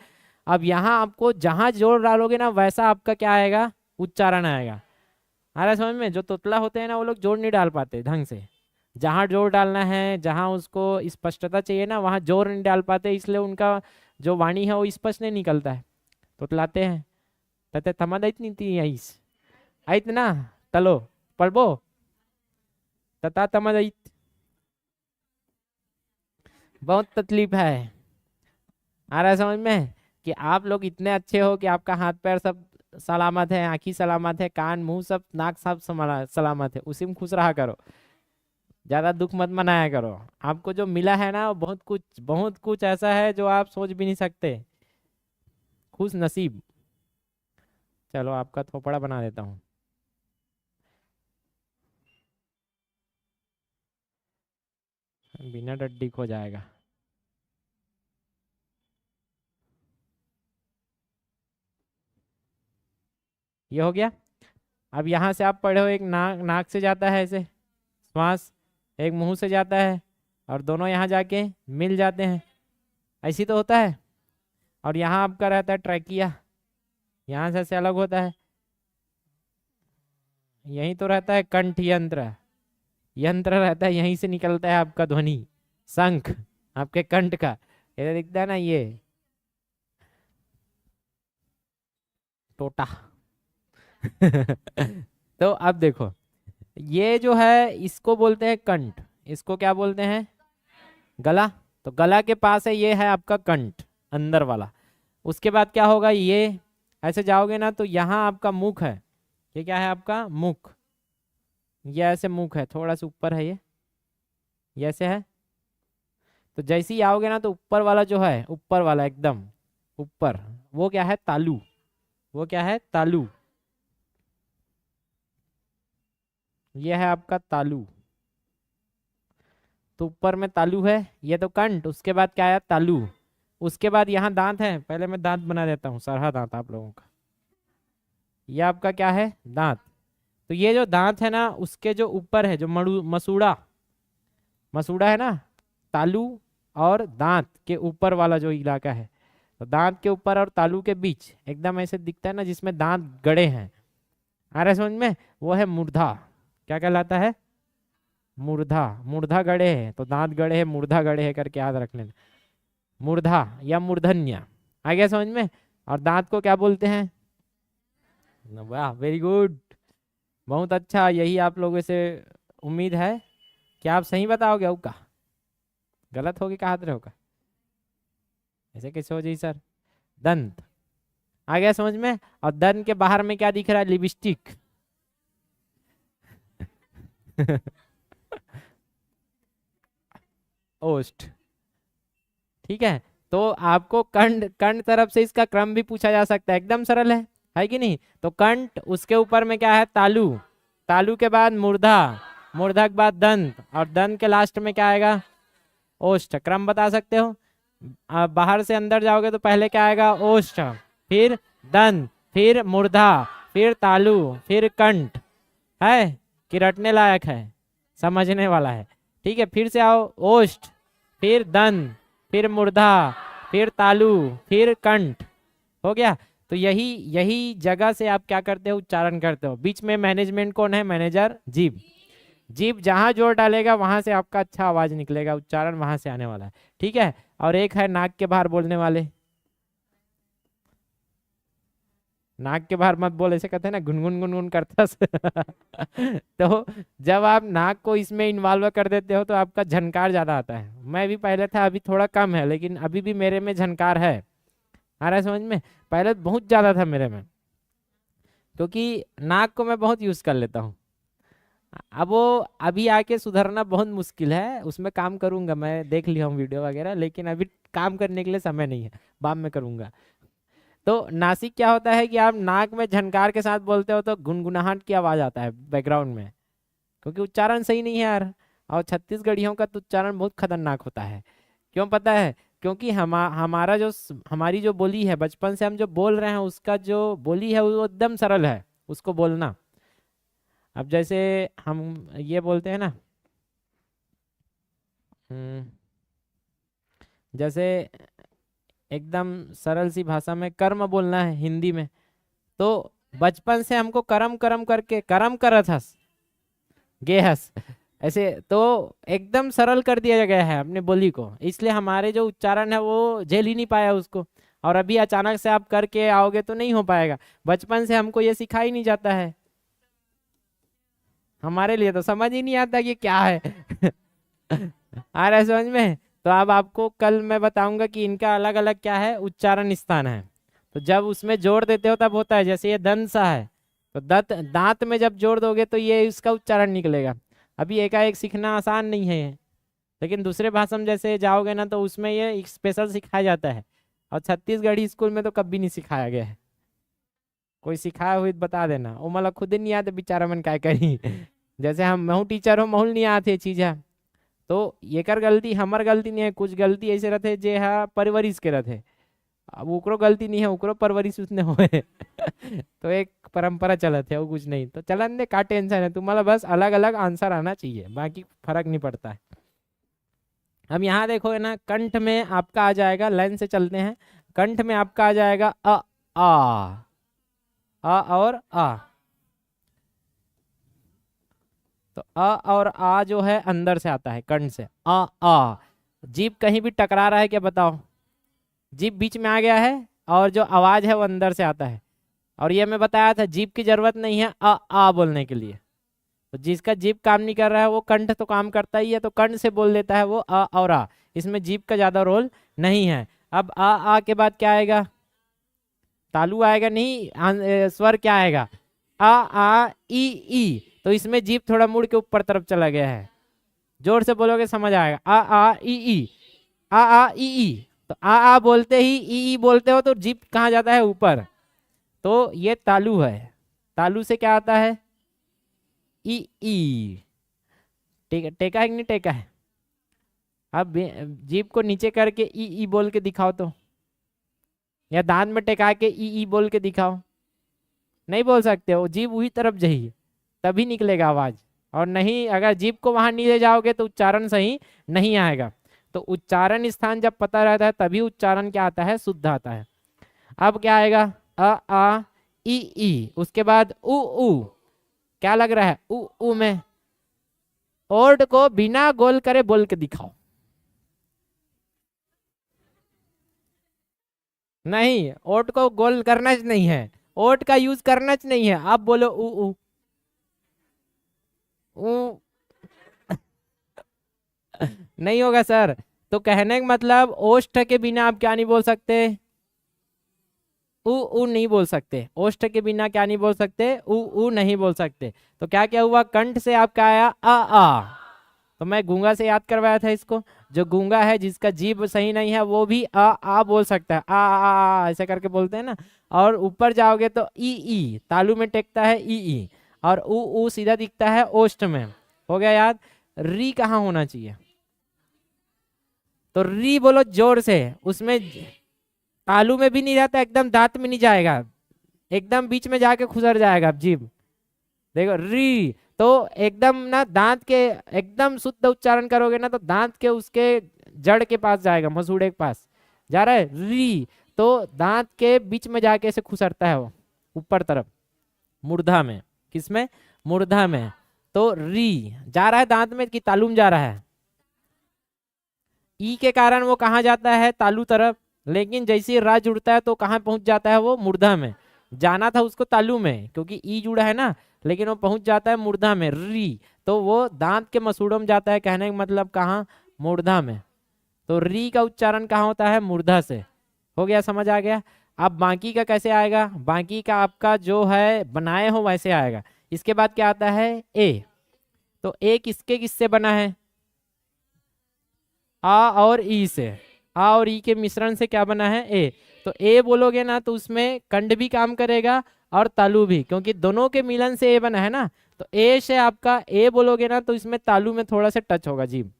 अब यहाँ आपको जहाँ जोर डालोगे ना वैसा आपका क्या आएगा, उच्चारण आएगा। आ रहा है समझ में? जो तोतला होते हैं ना वो लोग जोर नहीं डाल पाते ढंग से, जहाँ जोर डालना है, जहाँ उसको स्पष्टता चाहिए ना वहाँ जोर नहीं डाल पाते, इसलिए उनका जो वाणी है वो स्पष्ट नहीं निकलता है, तोतलाते हैं। तते थमदइत नहीं थी आइस आइत ना तलो पढ़बो तता तमदइत। बहुत तकलीफ है। आ रहा है समझ में? कि आप लोग इतने अच्छे हो कि आपका हाथ पैर सब सलामत है, आंखी सलामत है, कान मुंह सब नाक सब सलामत है, उसी में खुश रहा करो, ज्यादा दुख मत मनाया करो। आपको जो मिला है ना वो बहुत कुछ ऐसा है जो आप सोच भी नहीं सकते। खुश नसीब। चलो आपका थोपड़ा बना देता हूँ। बिना डड्डी खो जाएगा। ये हो गया। अब यहाँ से आप पढ़े हो, एक नाक, नाक से जाता है ऐसे श्वास, एक मुंह से जाता है, और दोनों यहाँ जाके मिल जाते हैं, ऐसी तो होता है। और यहाँ आपका रहता है ट्रैकिया, यहाँ से ऐसे अलग होता है। यहीं तो रहता है कंठ यंत्र, यंत्र रहता है, यहीं से निकलता है आपका ध्वनि, शंख आपके कंठ का, ये दिखता है ना ये टोटा। तो अब देखो, ये जो है इसको बोलते हैं कंठ, इसको क्या बोलते हैं, गला। तो गला के पास है, ये है आपका कंठ अंदर वाला। उसके बाद क्या होगा, ये ऐसे जाओगे ना तो यहाँ आपका मुख है, ये क्या है आपका मुख, ये ऐसे मुख है, थोड़ा सा ऊपर है ये ऐसे है। तो जैसे ही आओगे ना तो ऊपर वाला जो है, ऊपर वाला एकदम ऊपर, वो क्या है तालू, वो क्या है तालू, ये है आपका तालू। तो ऊपर में तालू है, ये तो कंठ, उसके बाद क्या है तालू, उसके बाद यहाँ दांत है, पहले मैं दांत बना देता हूँ, सरहा दांत आप लोगों का, ये आपका क्या है दांत। तो ये जो दांत है ना उसके जो ऊपर है जो मसूड़ा, मसूड़ा है ना, तालू और दांत के ऊपर वाला जो इलाका है, तो दांत के ऊपर और तालू के बीच एकदम ऐसे दिखता है ना जिसमें दांत गड़े हैं, आ रहा है समझ में, वो है मूर्धा। क्या कहलाता है, मूर्धा। मूर्धा गड़े है तो दांत गड़े है, मूर्धा गड़े है करके याद रख लेना, मूर्धा या मूर्धन्य, आ गया समझ में। और दांत को क्या बोलते हैं, वाह वेरी गुड, बहुत अच्छा, यही आप लोगों से उम्मीद है कि आप सही बताओगे, होगा गलत होगी कहा रहे होगा, ऐसे कैसे हो जी सर। दंत आ गया समझ में। और दंत के बाहर में क्या दिख रहा है, लिपस्टिक। ओस्ट, ठीक है। तो आपको कंठ, कंठ तरफ से इसका क्रम भी पूछा जा सकता है, एकदम सरल है कि नहीं। तो कंठ, उसके ऊपर में क्या है तालू, तालू के बाद मूर्धा, मूर्धा के बाद दंत, और दंत के लास्ट में क्या आएगा, ओष्ठ। क्रम बता सकते हो, आप बाहर से अंदर जाओगे तो पहले क्या आएगा ओष्ठ, फिर दंत, फिर मूर्धा, फिर तालु, फिर कंठ, है कि रटने लायक है, समझने वाला है, ठीक है। फिर से आओ, ओष्ठ, फिर दंत, फिर मूर्धा, फिर तालु, फिर कंठ, हो गया। तो यही यही जगह से आप क्या करते हो, उच्चारण करते हो। बीच में मैनेजमेंट कौन है, मैनेजर जीभ। जीभ जहां जोर डालेगा वहां से आपका अच्छा आवाज निकलेगा, उच्चारण वहां से आने वाला है, ठीक है। और एक है नाक के बाहर बोलने वाले, नाक के बाहर मत बोल, ऐसे कहते हैं ना गुनगुन गुनगुन करता तो जब आप नाक को इसमें इन्वॉल्व कर देते हो तो आपका झनकार ज्यादा आता है। मैं भी पहले था, अभी थोड़ा कम है, लेकिन अभी भी मेरे में झनकार है, आ रहा है समझ में। पहले बहुत ज्यादा था मेरे में, क्योंकि नाक को मैं बहुत यूज कर लेता हूँ। अब वो अभी आके सुधरना बहुत मुश्किल है, उसमें काम करूंगा मैं, देख लिया हूँ वीडियो वगैरह, लेकिन अभी काम करने के लिए समय नहीं है, बाद में करूंगा। तो नासिक क्या होता है कि आप नाक में झनकार के साथ बोलते हो तो गुनगुनाहट की आवाज आता है बैकग्राउंड में, क्योंकि उच्चारण सही नहीं है यार। और छत्तीसगढ़ियों का तो उच्चारण बहुत खतरनाक होता है। क्यों पता है, क्योंकि हमारा जो हमारी जो बोली है, बचपन से हम जो बोल रहे हैं उसका जो बोली है वो एकदम सरल है उसको बोलना। अब जैसे हम ये बोलते हैं ना, हम्म, जैसे एकदम सरल सी भाषा में कर्म बोलना है हिंदी में। तो बचपन से हमको करम करम करके करम करत हस गेहस ऐसे तो एकदम सरल कर दिया गया है अपने बोली को, इसलिए हमारे जो उच्चारण है वो झेल ही नहीं पाया उसको। और अभी अचानक से आप करके आओगे तो नहीं हो पाएगा, बचपन से हमको ये सिखा ही नहीं जाता है, हमारे लिए तो समझ ही नहीं आता कि क्या है। आ रहा है समझ में? तो अब आपको कल मैं बताऊंगा कि इनका अलग अलग क्या है उच्चारण स्थान है। तो जब उसमें जोड़ देते हो तब होता है, जैसे ये दंत सा है तो दंत दांत में जब जोड़ दोगे तो ये इसका उच्चारण निकलेगा। अभी एकाएक सीखना आसान नहीं है, लेकिन दूसरे भाषा में जैसे जाओगे ना तो उसमें ये स्पेशल सिखाया जाता है, और छत्तीसगढ़ी स्कूल में तो कभी नहीं सिखाया गया है। कोई सिखाया हुई तो बता देना, वो मतलब खुद ही नहीं आते बेचारा मन क्या करी। जैसे हम महू टीचर हो महूल नहीं आते चीज है, तो ये कर गलती हमार गलती नहीं है, कुछ गलती ऐसे रहते जे है परवरिश के रहते, अब ओकरो गलती नहीं है, ओकरो परवरिश उसने होए। तो एक परंपरा चलत है वो कुछ नहीं, तो चलन दे का टेंशन है, तुम्हारा बस अलग अलग आंसर आना चाहिए, बाकी फर्क नहीं पड़ता है। अब यहाँ देखो है ना, कंठ में आपका आ जाएगा, लाइन से चलते हैं, कंठ में आपका आ जाएगा अ और आ। तो अ और आ जो है अंदर से आता है कंठ से, आ। जीभ कहीं भी टकरा रहा है क्या बताओ? जीभ बीच में आ गया है और जो आवाज है वो अंदर से आता है। और ये मैं बताया था जीभ की जरूरत नहीं है आ बोलने के लिए, तो जिसका जीभ काम नहीं कर रहा है वो कंठ तो काम करता ही है, तो कंठ से बोल देता है वो अ और आ, इसमें जीभ का ज्यादा रोल नहीं है। अब आ के बाद क्या आएगा? तालु आएगा नहीं, स्वर क्या आएगा? आ ई। तो इसमें जीभ थोड़ा मुड़ के ऊपर तरफ चला गया है, जोर से बोलोगे समझ आएगा, आ ई ई। तो आ बोलते ही ई बोलते हो तो जीभ कहाँ जाता है? ऊपर। तो ये तालु है, तालु से क्या आता है? ई। टेका है कि नहीं टेका है? अब जीभ को नीचे करके ई बोल के दिखाओ तो, या दांत में टेका के ई बोल के दिखाओ, नहीं बोल सकते हो, जीभ वही तरफ जाइए तभी निकलेगा आवाज, और नहीं अगर जीभ को वहां नहीं ले जाओगे तो उच्चारण सही नहीं आएगा। तो उच्चारण स्थान जब पता रहता है तभी उच्चारण क्या आता है? शुद्ध आता है। अब क्या आएगा? आ ई, उसके बाद उ। क्या लग रहा है? उ में ओड को बिना गोल करे बोल के दिखाओ। नहीं, ओट को गोल करना च नहीं है, ओट का यूज करना च नहीं है, आप बोलो उ। उ नहीं होगा सर। तो कहने का मतलब ओष्ठ के बिना आप क्या नहीं बोल सकते? उ नहीं बोल सकते, ओष्ठ के बिना क्या नहीं बोल सकते? उ नहीं बोल सकते। तो क्या क्या हुआ? कंठ से आपका आया आ। तो मैं गूंगा से याद करवाया था इसको, जो गूंगा है जिसका जीभ सही नहीं है वो भी आ बोल सकता है, ऐसे करके बोलते हैं ना। और ऊपर जाओगे तो ई, तालू में टेकता है ई, और उ सीधा दिखता है ओष्ठ में। हो गया याद? री कहाँ होना चाहिए? तो री बोलो जोर से, उसमें तालू में भी नहीं रहता, एकदम दांत में नहीं जाएगा, एकदम बीच में जाके खुसर जाएगा जीभ। देखो री, तो एकदम ना दांत के एकदम शुद्ध उच्चारण करोगे ना तो दांत के उसके जड़ के पास जाएगा, मसूड़े के पास जा रहा है री, तो दांत के बीच में जाके ऐसे खुसरता है वो ऊपर तरफ मूर्धा में। किसमें? मूर्धा में। तो री जा रहा है दांत में कि तालू में जा रहा है? ई के कारण वो कहाँ जाता है? तालू तरफ। लेकिन जैसे रा जुड़ता है तो कहाँ पहुंच जाता है? वो मूर्धा में। जाना था उसको तालू में क्योंकि ई जुड़ा है ना, लेकिन वो पहुंच जाता है मूर्धा में री, तो वो दांत के मसूड़ों में जाता है, कहने का मतलब कहाँ? मूर्धा में। तो री का उच्चारण कहाँ होता है? मूर्धा से। हो गया, समझ आ गया? अब बाकी का कैसे आएगा? बाकी का आपका जो है बनाए हो वैसे आएगा। इसके बाद क्या आता है? ए। तो ए किसके किससे बना है? आ और ई से, आ और ई के मिश्रण से क्या बना है? ए। तो ए बोलोगे ना तो उसमें कंड भी काम करेगा और तालु भी, क्योंकि दोनों के मिलन से ए बना है ना। तो ए से आपका ए बोलोगे ना तो इसमें तालु में थोड़ा सा टच होगा जीभ,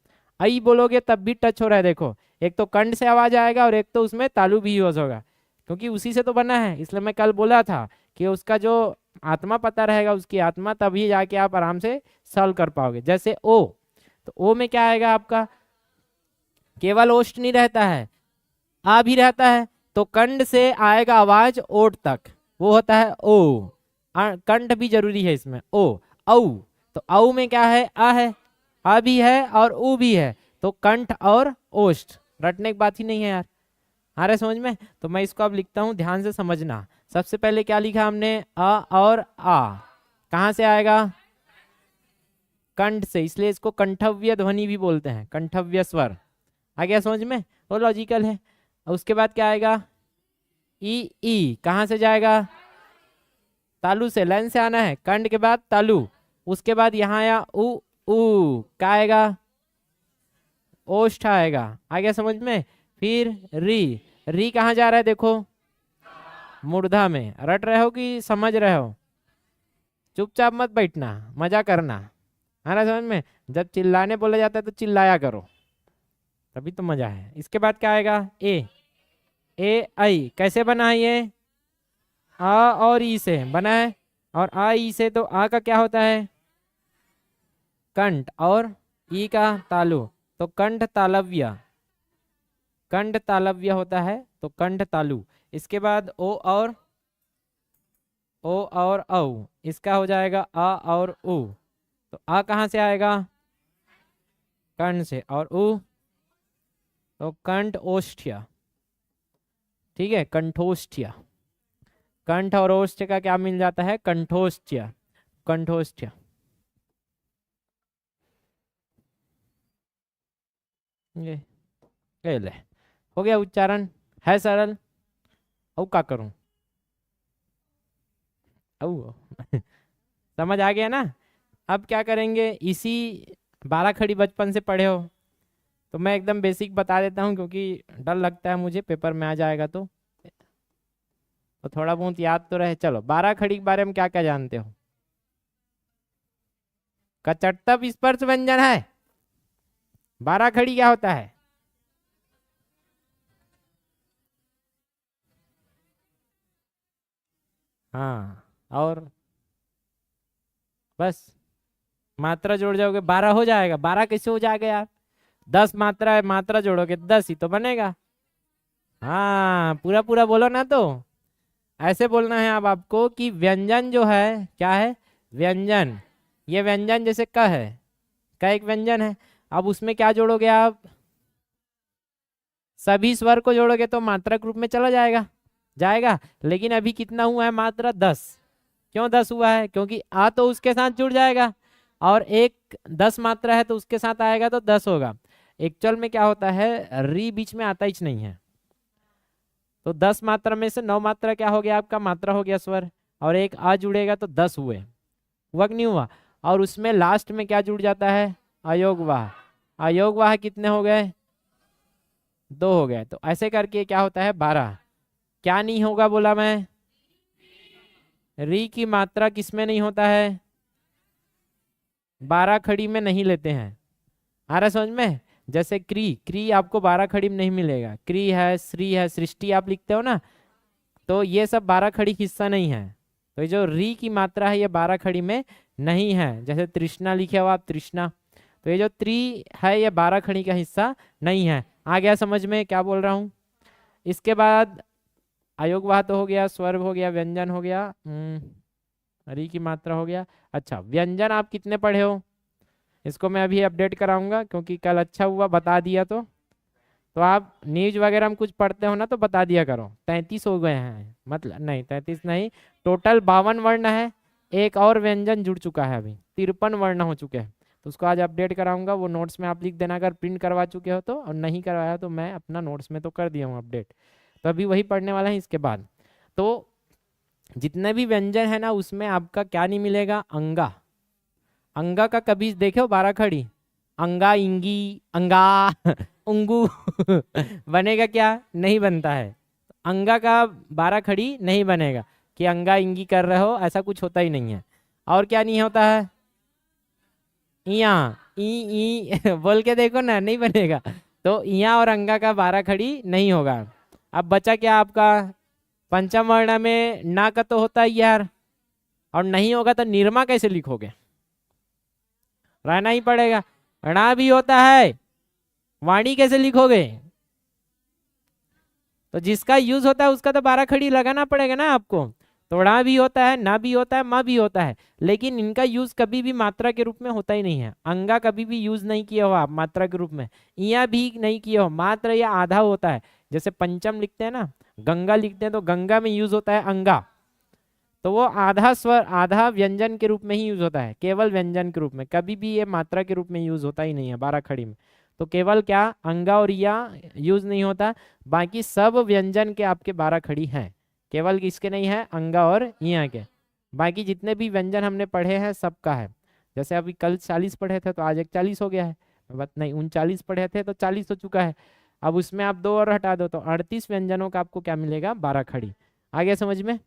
आई बोलोगे तब भी टच हो रहा है। देखो एक तो कंड से आवाज आएगा और एक तो उसमें तालु भी यूज होगा, क्योंकि उसी से तो बना है। इसलिए मैं कल बोला था कि उसका जो आत्मा पता रहेगा, उसकी आत्मा, तभी जाके आप आराम से सॉल्व कर पाओगे। जैसे ओ, तो ओ में क्या आएगा आपका? केवल ओष्ठ नहीं रहता है, आ भी रहता है, तो कंठ से आएगा आवाज ओठ तक, वो होता है ओ। कंठ भी जरूरी है इसमें, ओ औ। तो औ में क्या है, आ है, आ भी है और ऊ भी है, तो कंठ और ओष्ठ, रटने की बात ही नहीं है यार। आ रहा है समझ में? तो मैं इसको अब लिखता हूं, ध्यान से समझना। सबसे पहले क्या लिखा हमने, अ और आ, कहां से आएगा, कंठ से, इसलिए इसको कंठव्य ध्वनि भी बोलते हैं, कंठव्य स्वर। आ गया समझ में? वो लॉजिकल है। और उसके बाद क्या आएगा, ई कहां से जाएगा, तालु से, लाइन से आना है, कंठ के बाद तालु। उसके बाद यहाँ आया उ क्या आएगा, ओष्ठ आएगा। आ गया समझ में? फिर री कहाँ जा रहा है देखो, मूर्धा में। रट रहे हो कि समझ रहे हो? चुपचाप मत बैठना, मजा करना, है ना समझ में? जब चिल्लाने बोला जाता है तो चिल्लाया करो, तभी तो मजा है। इसके बाद क्या आएगा, ए आई कैसे बना है ये, आ और ई से बना है, और आ ई से, तो आ का क्या होता है, कंठ, और ई का तालु, तो कंठ तालव्य, कंठ तालव्य होता है, तो कंठ तालु। इसके बाद ओ और औ, इसका हो जाएगा आ और उ, तो आ कहाँ से आएगा, कंठ से, और उ तो कंठ ओष्ठ्य। ठीक है, कंठोष्ठ्य, कंठ और ओष्ठ्य का क्या मिल जाता है, कंठोष्ठ्य, कंठोष्ठ्य। ये ले, हो गया उच्चारण, है सरल। औ का करूं, औ समझ आ गया ना? अब क्या करेंगे, इसी 12 खड़ी बचपन से पढ़े हो, तो मैं एकदम बेसिक बता देता हूँ, क्योंकि डर लगता है मुझे पेपर में आ जाएगा तो थोड़ा बहुत याद तो रहे। चलो, 12 खड़ी के बारे में क्या क्या जानते हो? कचटतब स्पर्श व्यंजन है। 12 खड़ी क्या होता है, हाँ, और बस मात्रा जोड़ जाओगे 12 हो जाएगा। 12 कैसे हो जाएगा यार, 10 मात्रा है, मात्रा जोड़ोगे 10 ही तो बनेगा। हाँ, पूरा पूरा बोलो ना, तो ऐसे बोलना है अब आपको कि व्यंजन जो है क्या है, व्यंजन, ये व्यंजन जैसे क है, क एक व्यंजन है। अब उसमें क्या जोड़ोगे आप, सभी स्वर को जोड़ोगे तो मात्रक रूप में चला जाएगा, जाएगा। लेकिन अभी कितना हुआ है, मात्रा 10। क्यों 10 हुआ है, क्योंकि आ तो उसके साथ जुड़ जाएगा, और एक 10 मात्रा है तो उसके साथ आएगा तो 10 होगा। एक्चुअल में क्या होता है, री बीच में आता ही नहीं है, तो 10 मात्रा में से 9 मात्रा क्या हो गया आपका, मात्रा हो गया स्वर, और एक आ जुड़ेगा तो 10 हुए, हुआ कि नहीं हुआ? और उसमें लास्ट में क्या जुड़ जाता है, अयोगवाह। अयोगवाह कितने हो गए, 2 हो गए। तो ऐसे करके क्या होता है, 12। क्या नहीं होगा बोला मैं, री की मात्रा किसमें नहीं होता है, 12 खड़ी में नहीं लेते हैं। आ रहा समझ में? जैसे क्री आपको 12 खड़ी में नहीं मिलेगा, क्री है, श्री है, सृष्टि आप लिखते हो ना, तो ये सब 12 खड़ी हिस्सा नहीं है। तो ये जो री की मात्रा है ये 12 खड़ी में नहीं है। जैसे तृष्णा लिखे हो आप, तृष्णा, तो ये जो त्रि है ये 12 खड़ी का हिस्सा नहीं है। आ गया समझ में क्या बोल रहा हूँ? इसके बाद अयोगवाह तो हो गया, स्वर हो गया, व्यंजन हो गया, री की मात्रा हो गया। अच्छा, व्यंजन आप कितने पढ़े हो? इसको मैं अभी अपडेट कराऊंगा, क्योंकि कल अच्छा हुआ बता दिया। तो आप न्यूज वगैरह में कुछ पढ़ते हो ना, तो बता दिया करो। 33 हो गए हैं, मतलब नहीं 33 नहीं, टोटल 52 वर्ण है, एक और व्यंजन जुड़ चुका है, अभी 53 वर्ण हो चुके हैं। तो उसको आज अपडेट कराऊंगा, वो नोट्स में आप लिख देना अगर प्रिंट करवा चुके हो तो, और नहीं करवाया तो मैं अपना नोट्स में तो कर दिया हूँ अपडेट। तो अभी वही पढ़ने वाला है इसके बाद। तो जितने भी व्यंजन है ना, उसमें आपका क्या नहीं मिलेगा, अंगा। अंगा का कभी देखे हो 12 खड़ी, अंगा, इंगी, अंगा उंगू बनेगा क्या, नहीं बनता है। अंगा का 12 खड़ी नहीं बनेगा, कि अंगा इंगी कर रहे हो, ऐसा कुछ होता ही नहीं है। और क्या नहीं होता है, इया, ई बोल के देखो ना, नहीं बनेगा। तो इया और अंगा का 12 खड़ी नहीं होगा। अब बचा क्या आपका, पंचम वर्ण में ना का तो होता है यार, और नहीं होगा तो निर्मा कैसे लिखोगे, रहना ही पड़ेगा। णा भी होता है, वाणी कैसे लिखोगे, तो जिसका यूज होता है उसका तो 12 खड़ी लगाना पड़ेगा ना आपको। तो ड़ा भी होता है, ना भी होता है, मा भी होता है, लेकिन इनका यूज कभी भी मात्रा के रूप में होता ही नहीं है। अंगा कभी भी यूज नहीं किया हो आप मात्रा के रूप में, इया भी नहीं किया हो, मात्र या आधा होता है। जैसे पंचम लिखते हैं ना, गंगा लिखते हैं, तो गंगा में यूज होता है अंगा, तो वो आधा स्वर आधा व्यंजन के रूप में ही यूज होता है, केवल व्यंजन के रूप में, कभी भी ये मात्रा के रूप में यूज होता ही नहीं है 12 खड़ी में। तो केवल क्या अंगा और या यूज नहीं होता, बाकी सब व्यंजन के आपके 12 खड़ी हैं, केवल किसके नहीं है, अंगा और या के। बाकी जितने भी व्यंजन हमने पढ़े हैं सबका है। जैसे अभी कल 40 पढ़े थे तो आज 41 हो गया है, बट नहीं 39 पढ़े थे तो 40 हो चुका है। अब उसमें आप 2 और हटा दो तो 38 व्यंजनों का आपको क्या मिलेगा, 12 खड़ी। आ गया समझ में।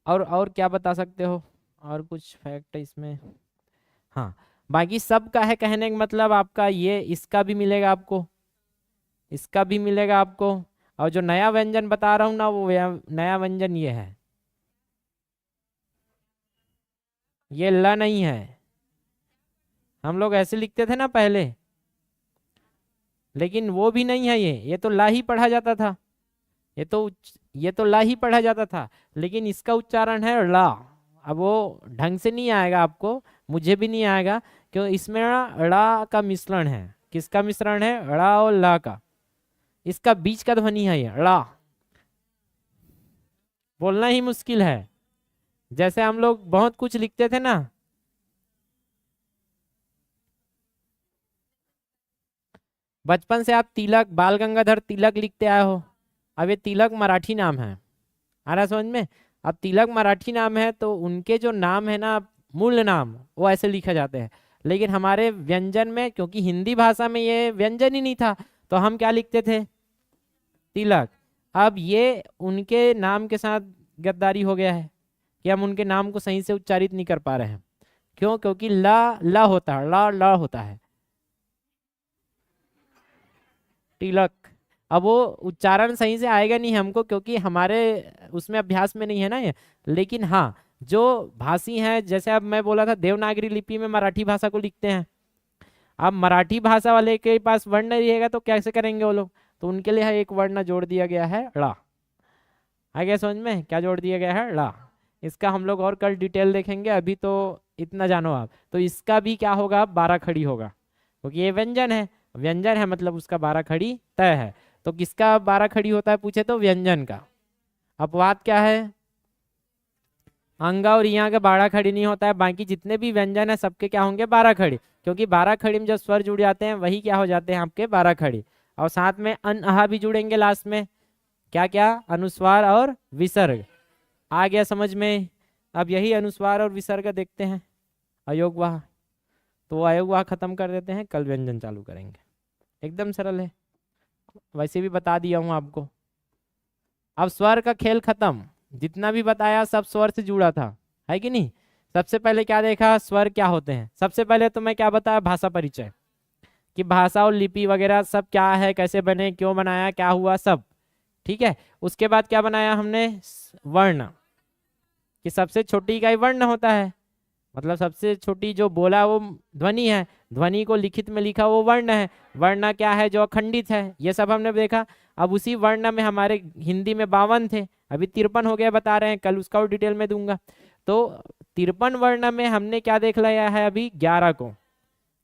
और क्या बता सकते हो, और कुछ फैक्ट है इसमें। हाँ, बाकी सब का है कहने का मतलब आपका ये, इसका भी मिलेगा आपको, इसका भी मिलेगा आपको। और जो नया व्यंजन बता रहा हूँ ना, वो नया व्यंजन ये है, ये ल नहीं है। हम लोग ऐसे लिखते थे ना पहले, लेकिन वो भी नहीं है, ये तो ला ही पढ़ा जाता था, ये तो ला ही पढ़ा जाता था, लेकिन इसका उच्चारण है ला। अब वो ढंग से नहीं आएगा आपको, मुझे भी नहीं आएगा, क्यों, इसमें ड़ा का मिश्रण है। किसका मिश्रण है, ड़ा और ला का, इसका बीच का ध्वनि है ये ड़ा, बोलना ही मुश्किल है। जैसे हम लोग बहुत कुछ लिखते थे ना, बचपन से आप तिलक, बाल गंगाधर तिलक लिखते आए हो। अब ये तिलक मराठी नाम है, आ रहा समझ में। अब तिलक मराठी नाम है तो उनके जो नाम है ना, मूल नाम, वो ऐसे लिखे जाते हैं। लेकिन हमारे व्यंजन में, क्योंकि हिंदी भाषा में ये व्यंजन ही नहीं था, तो हम क्या लिखते थे, तिलक। अब ये उनके नाम के साथ गद्दारी हो गया है कि हम उनके नाम को सही से उच्चारित नहीं कर पा रहे हैं। क्यों, क्योंकि ला ला होता है, ला ला होता है, तिलक। अब वो उच्चारण सही से आएगा नहीं हमको, क्योंकि हमारे उसमें अभ्यास में नहीं है ना ये। लेकिन हाँ, जो भाषी हैं, जैसे अब मैं बोला था देवनागरी लिपि में मराठी भाषा को लिखते हैं। अब मराठी भाषा वाले के पास वर्ण नहीं रहेगा तो कैसे करेंगे वो लोग, तो उनके लिए एक वर्ण जोड़ दिया गया है ड़ा। आ गया समझ में, क्या जोड़ दिया गया है, ड़ा। इसका हम लोग और कल डिटेल देखेंगे, अभी तो इतना जानो आप। तो इसका भी क्या होगा, 12 खड़ी होगा, क्योंकि ये व्यंजन है, व्यंजन है मतलब उसका 12 खड़ी तय है। तो किसका 12 खड़ी होता है पूछे तो व्यंजन का। अपवाद क्या है, अंगा और यहाँ का 12 खड़ी नहीं होता है, बाकी जितने भी व्यंजन है सबके क्या होंगे, 12 खड़ी। क्योंकि 12 खड़ी में जब स्वर जुड़ जाते हैं वही क्या हो जाते हैं आपके 12 खड़ी। और साथ में अन अहा भी जुड़ेंगे लास्ट में, क्या क्या, अनुस्वार और विसर्ग। आ गया समझ में। अब यही अनुस्वार और विसर्ग देखते हैं, अयोगवाह। तो अयोगवाह खत्म कर देते हैं, कल व्यंजन चालू करेंगे। एकदम सरल है, वैसे भी बता दिया हूँ आपको। अब स्वर का खेल खत्म, जितना भी बताया सब स्वर से जुड़ा था, है कि नहीं। सबसे पहले क्या देखा, स्वर क्या होते हैं। सबसे पहले तो मैं क्या बताया, भाषा परिचय, कि भाषा और लिपि वगैरह सब क्या है, कैसे बने, क्यों बनाया, क्या हुआ, सब ठीक है। उसके बाद क्या बनाया हमने, वर्ण, कि सबसे छोटी इकाई वर्ण होता है, मतलब सबसे छोटी जो बोला वो ध्वनि है, ध्वनि को लिखित में लिखा वो वर्ण है। वर्ण क्या है, जो अखंडित है, ये सब हमने देखा। अब उसी वर्ण में हमारे हिंदी में 52 थे, अभी 53 हो गया बता रहे हैं, कल उसका और डिटेल में दूंगा। तो 53 वर्ण में हमने क्या देख लिया है, अभी 11 को,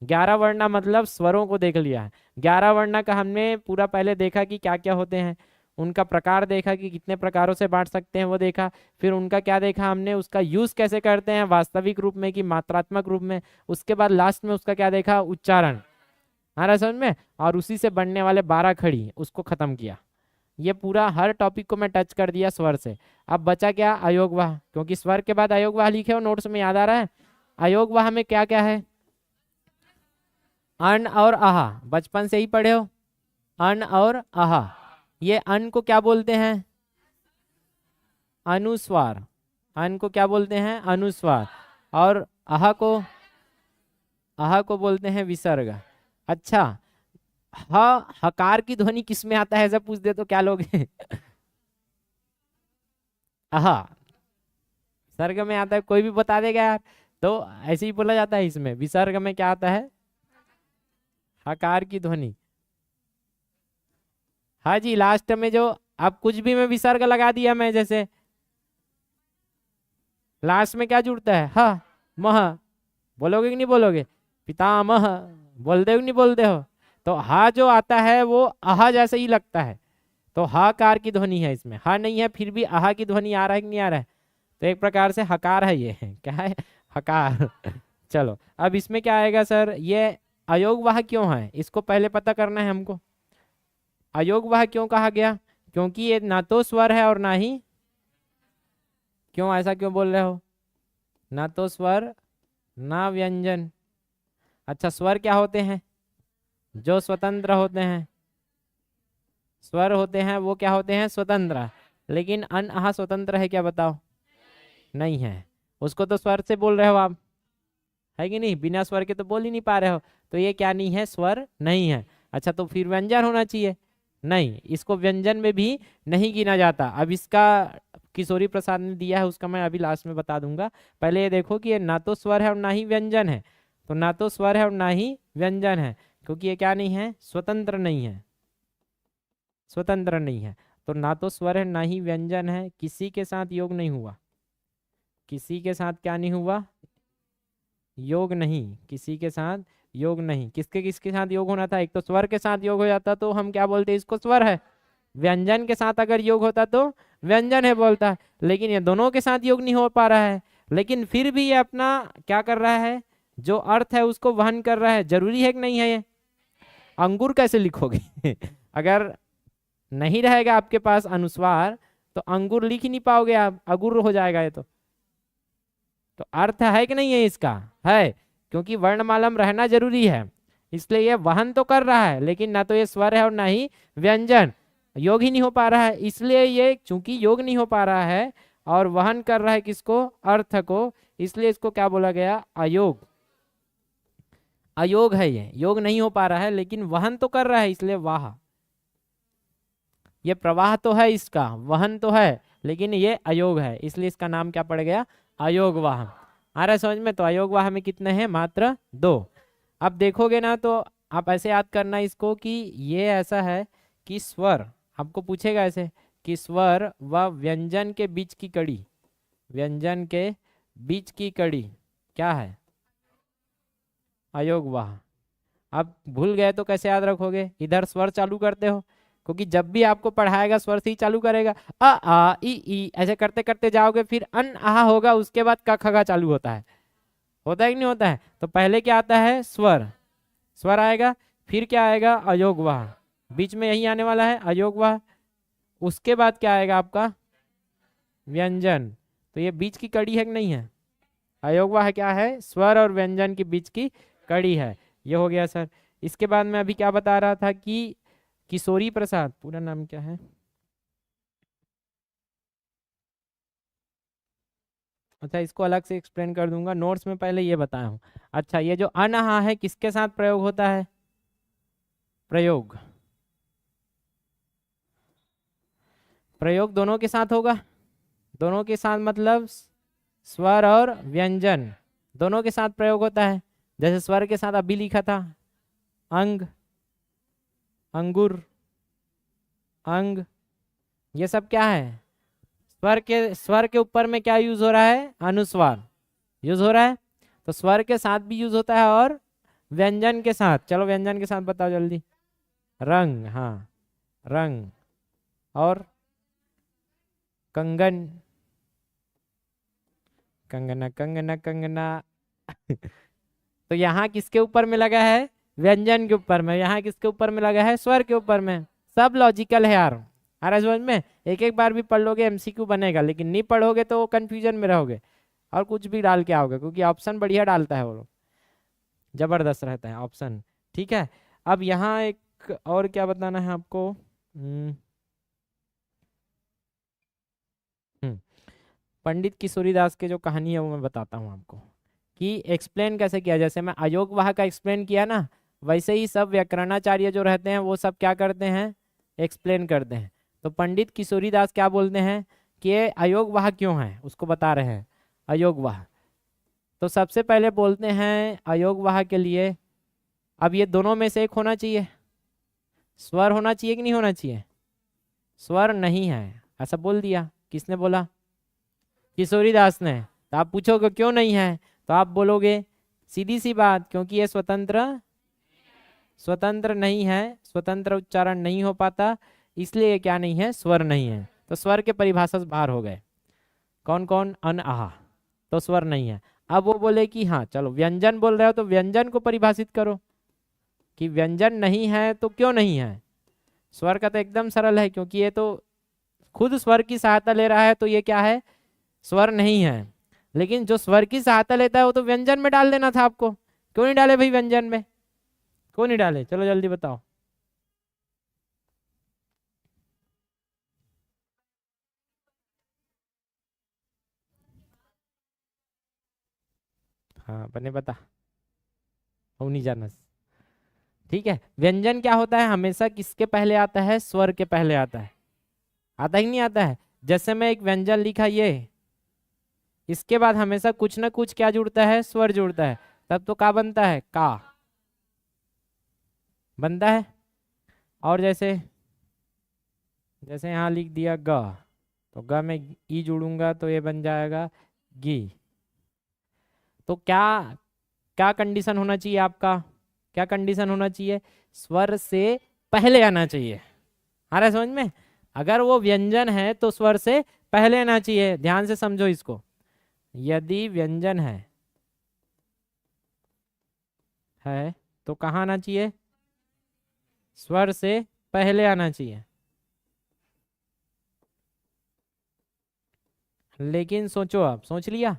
11 वर्ण मतलब स्वरों को देख लिया है। 11 वर्ण का हमने पूरा पहले देखा कि क्या क्या होते हैं, उनका प्रकार देखा कि कितने प्रकारों से बांट सकते हैं वो देखा। फिर उनका क्या देखा हमने, उसका यूज कैसे करते हैं, वास्तविक रूप में कि मात्रात्मक रूप में। उसके बाद लास्ट में उसका क्या देखा, उच्चारण, आ रहा समझ में। और उसी से बनने वाले 12 खड़ी, उसको खत्म किया। ये पूरा हर टॉपिक को मैं टच कर दिया स्वर से। अब बचा क्या, अयोगवाह, क्योंकि स्वर के बाद अयोगवाह लिखे हो, नोट्स में याद आ रहा है। अयोगवाह में क्या क्या है, अन और आहा, बचपन से ही पढ़े हो, अन और आहा। ये अन को क्या बोलते हैं, अनुस्वार, अन को क्या बोलते हैं, अनुस्वार। और आहा को बोलते हैं विसर्ग। अच्छा, ह हकार की ध्वनि किस में आता है, ऐसा पूछ दे तो क्या लोगे आहा सर्ग में आता है, कोई भी बता देगा यार। तो ऐसे ही बोला जाता है, इसमें विसर्ग में क्या आता है, हकार की ध्वनि। हाँ जी, लास्ट में जो अब कुछ भी में विसर्ग लगा दिया मैं, जैसे लास्ट में क्या जुड़ता है, ह मह, बोलोगे कि नहीं बोलोगे, पितामह, बोलते हो कि नहीं बोलते हो। तो हा जो आता है वो आहा जैसे ही लगता है, तो हाकार की ध्वनि है इसमें, हा नहीं है फिर भी आहा की ध्वनि आ रहा है कि नहीं आ रहा है, तो एक प्रकार से हकार है ये, क्या है, हकार। चलो अब इसमें क्या आएगा सर, ये अयोगवाह क्यों है, इसको पहले पता करना है हमको। अयोगवाह क्यों कहा गया, क्योंकि ये ना तो स्वर है और ना ही, क्यों ऐसा क्यों बोल रहे हो, ना तो स्वर ना व्यंजन। अच्छा स्वर क्या होते हैं, जो स्वतंत्र होते हैं, स्वर होते हैं वो क्या होते हैं, स्वतंत्र। लेकिन अन आहा स्वतंत्र है क्या, बताओ, नहीं है, उसको तो स्वर से बोल रहे हो आप, है कि नहीं, बिना स्वर के तो बोल ही नहीं पा रहे हो, तो ये क्या नहीं है, स्वर नहीं है। अच्छा तो फिर व्यंजन होना चाहिए, नहीं, इसको व्यंजन में भी नहीं गिना जाता। अब इसका किशोरी प्रसाद ने दिया है, उसका मैं अभी लास्ट में बता दूंगा। पहले ये देखो कि ये ना तो स्वर है और ना ही व्यंजन है, तो ना तो स्वर है और ना ही व्यंजन है, क्योंकि ये क्या नहीं है, स्वतंत्र नहीं है, स्वतंत्र नहीं है। तो ना तो स्वर है ना ही व्यंजन है, किसी के साथ योग नहीं हुआ, किसी के साथ क्या नहीं हुआ, योग नहीं, किसी के साथ योग नहीं। किसके किसके साथ योग होना था, एक तो स्वर के साथ योग हो जाता तो हम क्या बोलते, इसको स्वर है। व्यंजन के साथ अगर योग होता तो व्यंजन है बोलता, लेकिन ये दोनों के साथ योग नहीं हो पा रहा है, लेकिन फिर भी ये अपना क्या कर रहा है, जो अर्थ है उसको वहन कर रहा है। जरूरी है कि नहीं है ये, अंगूर कैसे लिखोगे अगर नहीं रहेगा आपके पास अनुस्वार तो अंगूर लिख ही नहीं पाओगे आप, अगुर हो जाएगा ये तो अर्थ है कि नहीं है इसका, है, क्योंकि वर्णमालम रहना जरूरी है, इसलिए ये वहन तो कर रहा है, लेकिन ना तो ये स्वर है और ना ही व्यंजन, योग ही नहीं हो पा रहा है, इसलिए ये चूंकि योग नहीं हो पा रहा है और वहन कर रहा है किसको, अर्थ को, इसलिए इसको क्या बोला गया, अयोग। अयोग है ये, योग नहीं हो पा रहा है लेकिन वहन तो कर रहा है, इसलिए वाह। ये प्रवाह तो है इसका, वहन तो है, लेकिन ये अयोग है, इसलिए इसका नाम क्या पड़ गया, अयोगवाह। आ रहा है समझ में। तो अयोगवाह में कितने हैं, मात्र 2। अब देखोगे ना तो आप ऐसे याद करना इसको कि ये ऐसा है कि स्वर, आपको पूछेगा ऐसे कि स्वर व व्यंजन के बीच की कड़ी, व्यंजन के बीच की कड़ी क्या है, अयोगवाह। अब भूल गए तो कैसे याद रखोगे, इधर स्वर चालू करते हो, क्योंकि जब भी आपको पढ़ाएगा स्वर से ही चालू करेगा, आ ई ऐसे करते करते जाओगे, फिर अन आहा होगा, उसके बाद क ख ग चालू होता है कि नहीं होता है। तो पहले क्या आता है, स्वर, स्वर आएगा, फिर क्या आएगा, अयोगवाह, बीच में यही आने वाला है अयोगवाह, उसके बाद क्या आएगा आपका, व्यंजन। तो ये बीच की कड़ी है कि नहीं है, अयोगवाह क्या है, स्वर और व्यंजन के बीच की कड़ी है। ये हो गया सर। इसके बाद में अभी क्या बता रहा था कि किशोरी प्रसाद, पूरा नाम क्या है, अच्छा इसको अलग से एक्सप्लेन कर दूंगा, नोट्स में पहले ये बताया हूँ। अच्छा ये जो अनहा है किसके साथ प्रयोग होता है, प्रयोग, प्रयोग दोनों के साथ होगा, दोनों के साथ मतलब स्वर और व्यंजन दोनों के साथ प्रयोग होता है। जैसे स्वर के साथ अभी लिखा था अंग, अंगुर, अंग, ये सब क्या है, स्वर के ऊपर में क्या यूज हो रहा है, अनुस्वार यूज हो रहा है, तो स्वर के साथ भी यूज होता है और व्यंजन के साथ। चलो व्यंजन के साथ बताओ जल्दी, रंग, हाँ रंग, और कंगन, कंगना कंगना कंगना तो यहाँ किसके ऊपर में लगा है, व्यंजन के ऊपर में, यहाँ किसके ऊपर में लगा है, स्वर के ऊपर में। सब लॉजिकल है यार, आ रहा है समझ में। एक एक बार भी पढ़ लोगे एमसीक्यू बनेगा, लेकिन नहीं पढ़ोगे तो कंफ्यूजन में रहोगे और कुछ भी डाल के आओगे, क्योंकि ऑप्शन बढ़िया डालता है वो लोग, जबरदस्त रहता है ऑप्शन। ठीक है, अब यहाँ एक और क्या बताना है आपको, पंडित किशोरीदास के जो कहानी है वो मैं बताता हूँ आपको कि एक्सप्लेन कैसे किया। जैसे मैं अयोगवाह का एक्सप्लेन किया ना, वैसे ही सब व्याकरणाचार्य जो रहते हैं वो सब क्या करते हैं, एक्सप्लेन करते हैं। तो पंडित किशोरीदास क्या बोलते हैं कि ये अयोगवाह क्यों है, उसको बता रहे हैं अयोगवाह। तो सबसे पहले बोलते हैं अयोगवाह के लिए, अब ये दोनों में से एक होना चाहिए, स्वर होना चाहिए कि नहीं होना चाहिए, स्वर नहीं है, ऐसा बोल दिया। किसने बोला? किशोरीदास ने। तो आप पूछोगे क्यों नहीं है, तो आप बोलोगे सीधी सी बात, क्योंकि ये स्वतंत्र नहीं है, स्वतंत्र उच्चारण नहीं हो पाता, इसलिए ये क्या नहीं है, स्वर नहीं है। तो स्वर के परिभाषा से बाहर हो गए। कौन कौन? अन आहा, तो स्वर नहीं है। अब वो बोले कि हाँ चलो व्यंजन बोल रहे हो तो व्यंजन को परिभाषित करो कि व्यंजन नहीं है तो क्यों नहीं है। स्वर का तो एकदम सरल है, क्योंकि ये तो खुद स्वर की सहायता ले रहा है, तो ये क्या है, स्वर नहीं है। लेकिन जो स्वर की सहायता लेता है वो तो व्यंजन में डाल देना था आपको, क्यों नहीं डाले भाई व्यंजन में, क्यों नहीं डाले? चलो जल्दी बताओ। हाँ बने बता, वो नहीं जाना। ठीक है, व्यंजन क्या होता है, हमेशा किसके पहले आता है, स्वर के पहले आता है। आता ही नहीं आता है? जैसे मैं एक व्यंजन लिखा ये, इसके बाद हमेशा कुछ ना कुछ क्या जुड़ता है, स्वर जुड़ता है, तब तो का बनता है, का बनता है। और जैसे जैसे यहाँ लिख दिया ग, तो ग में ई जोड़ूंगा तो ये बन जाएगा गी। तो क्या क्या कंडीशन होना चाहिए आपका, क्या कंडीशन होना चाहिए, स्वर से पहले आना चाहिए। आ रहा है समझ में? अगर वो व्यंजन है तो स्वर से पहले आना चाहिए, ध्यान से समझो इसको। यदि व्यंजन है तो कहाँ आना चाहिए, स्वर से पहले आना चाहिए। लेकिन सोचो, आप सोच लिया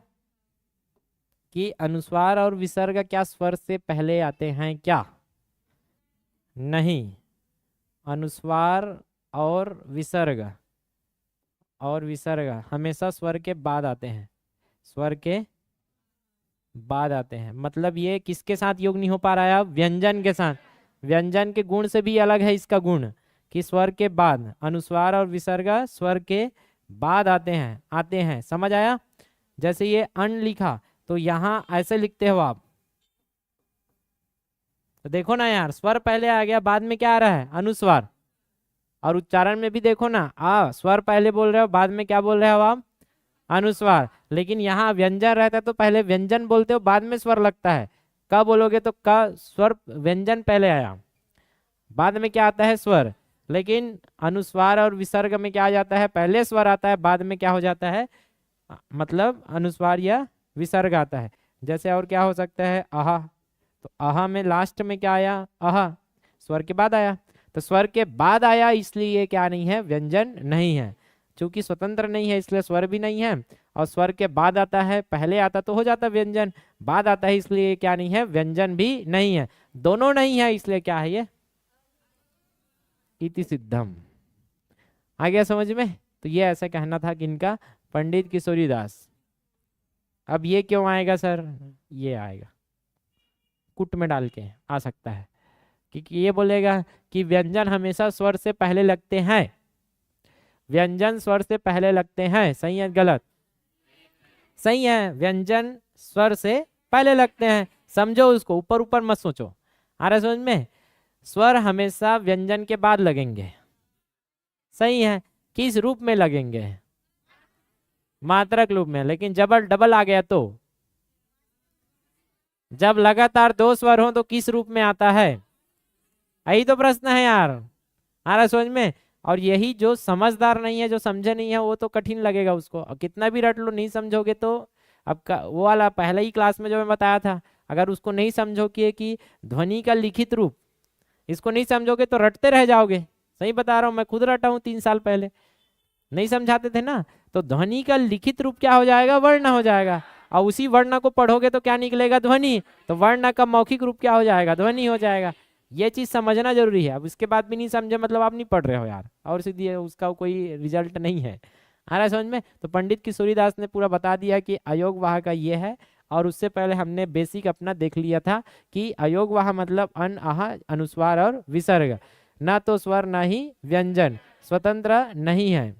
कि अनुस्वार और विसर्ग क्या स्वर से पहले आते हैं क्या? नहीं, अनुस्वार और विसर्ग हमेशा स्वर के बाद आते हैं, स्वर के बाद आते हैं। मतलब ये किसके साथ योग नहीं हो पा रहा है अब, व्यंजन के साथ। व्यंजन के गुण से भी अलग है इसका गुण, कि स्वर के बाद, अनुस्वार और विसर्ग स्वर के बाद आते हैं। समझ आया? जैसे ये अन लिखा तो यहाँ ऐसे लिखते हो आप, तो देखो ना यार, स्वर पहले आ गया, बाद में क्या आ रहा है, अनुस्वार। और उच्चारण में भी देखो ना, स्वर पहले बोल रहे हो, बाद में क्या बोल रहे हो आप, अनुस्वार। लेकिन यहाँ व्यंजन रहता है तो पहले व्यंजन बोलते हो, बाद में स्वर लगता है। क बोलोगे तो क स्वर, व्यंजन पहले आया, बाद में क्या आता है, स्वर। लेकिन अनुस्वार और विसर्ग में क्या आ जाता है, पहले स्वर आता है, बाद में क्या हो जाता है, मतलब अनुस्वार या विसर्ग आता है। जैसे और क्या हो सकता है, आहा, तो आहा में लास्ट में क्या आया, आहा, स्वर के बाद आया। तो स्वर के बाद आया इसलिए ये क्या नहीं है, व्यंजन नहीं है। चूंकि स्वतंत्र नहीं है इसलिए स्वर भी नहीं है, और स्वर के बाद आता है, पहले आता तो हो जाता व्यंजन, बाद आता है इसलिए ये क्या नहीं है, व्यंजन भी नहीं है। दोनों नहीं है इसलिए क्या है, ये इति सिद्धम। आ गया समझ में? तो ये ऐसा कहना था किनका, पंडित किशोरीदास। अब ये क्यों आएगा सर, ये आएगा कुट में डाल के आ सकता है, क्योंकि ये बोलेगा कि व्यंजन हमेशा स्वर से पहले लगते हैं, व्यंजन स्वर से पहले लगते हैं। सही है गलत? सही है, व्यंजन स्वर से पहले लगते हैं। समझो उसको, ऊपर ऊपर मत सोचो। आ रहा है समझ में? स्वर हमेशा व्यंजन के बाद लगेंगे। सही है, किस रूप में लगेंगे, मात्रक रूप में। लेकिन जब डबल आ गया तो, जब लगातार दो स्वर हो तो किस रूप में आता है, यही तो प्रश्न है यार। आ रहा समझ में? और यही जो समझदार नहीं है, जो समझे नहीं है, वो तो कठिन लगेगा उसको, और कितना भी रट लो नहीं समझोगे तो। अब वो वाला पहले ही क्लास में जो मैं बताया था, अगर उसको नहीं समझोगे कि ध्वनि का लिखित रूप, इसको नहीं समझोगे तो रटते रह जाओगे। सही बता रहा हूँ, मैं खुद रटा हूँ 3 साल पहले, नहीं समझाते थे ना। तो ध्वनि का लिखित रूप क्या हो जाएगा, वर्ण हो जाएगा, और उसी वर्ण को पढ़ोगे तो क्या निकलेगा, ध्वनि। तो वर्ण का मौखिक रूप क्या हो जाएगा, ध्वनि हो जाएगा। ये चीज समझना जरूरी है। अब इसके बाद भी नहीं समझे मतलब आप नहीं पढ़ रहे हो यार, और सीधी उसका कोई रिजल्ट नहीं है। आ रहा है समझ में? तो पंडित किशोरीदास ने पूरा बता दिया कि अयोगवाह का ये है। और उससे पहले हमने बेसिक अपना देख लिया था कि अयोगवाह मतलब अन, आह, अनुस्वार और विसर्ग, ना तो स्वर ना ही व्यंजन, स्वतंत्र नहीं है।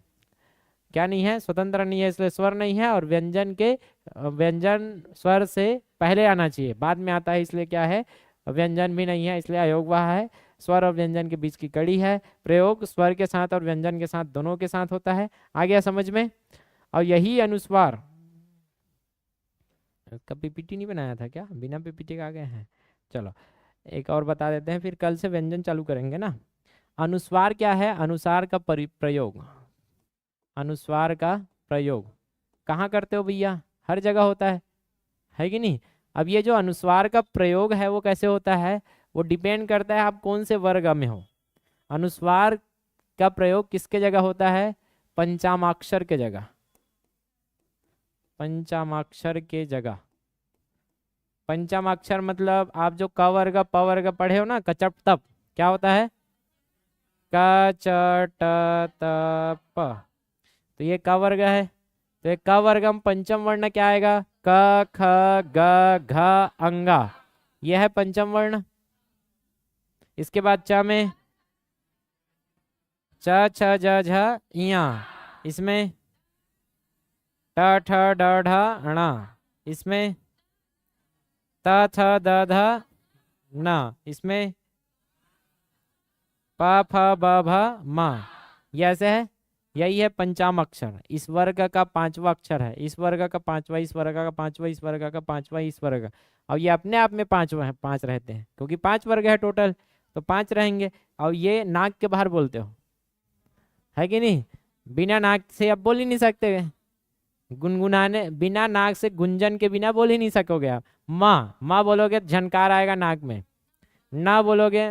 क्या नहीं है, स्वतंत्र नहीं है, इसलिए स्वर नहीं है। और व्यंजन स्वर से पहले आना चाहिए, बाद में आता है इसलिए क्या है, व्यंजन भी नहीं है, इसलिए अयोगवाह है। स्वर और व्यंजन के बीच की कड़ी है। प्रयोग स्वर के साथ और व्यंजन के साथ दोनों के साथ होता है। आ गया समझ में? और यही अनुस्वार, इसका पीपीटी नहीं बनाया था क्या? बिना पीपीटी का आ गए हैं। चलो एक और बता देते हैं, फिर कल से व्यंजन चालू करेंगे ना। अनुस्वार क्या है? अनुसार का प्रयोग। अनुस्वार का प्रयोग कहाँ करते हो भैया? हर जगह होता है कि नहीं? अब ये जो अनुस्वार का प्रयोग है वो कैसे होता है? वो डिपेंड करता है आप कौन से वर्ग में हो। अनुस्वार का प्रयोग किसके जगह होता है? पंचमाक्षर के जगह। पंचमाक्षर के जगह। पंचमाक्षर मतलब आप जो क वर्ग प वर्ग पढ़े हो ना, कचप तप, क्या होता है? क च ट त प। तो ये क वर्ग है, तो ये क वर्ग में पंचम वर्ण क्या आएगा? क ख ग घ अंगा, यह है पंचम वर्ण। इसके बाद च में च छ ज झ इया, इसमें ट ठ ड ढ ण, इसमें त थ द ध न, इसमें प फ ब भ म। ये ऐसे है, यही है पंचम अक्षर। इस वर्ग का पांचवा अक्षर है, इस वर्ग का पांचवा, इस वर्ग का पांचवा, इस वर्ग का पांचवा, इस वर्ग का। और ये अपने आप में पांचवा है, पांच रहते हैं क्योंकि पांच वर्ग है टोटल, तो पांच रहेंगे। और ये नाक के बाहर बोलते हो, है कि नहीं? बिना नाक से अब बोल ही नहीं सकते, गुनगुनाने बिना नाक से, गुंजन के बिना बोल ही नहीं सकोगे आप। माँ माँ बोलोगे झनकार आएगा नाक में, ना बोलोगे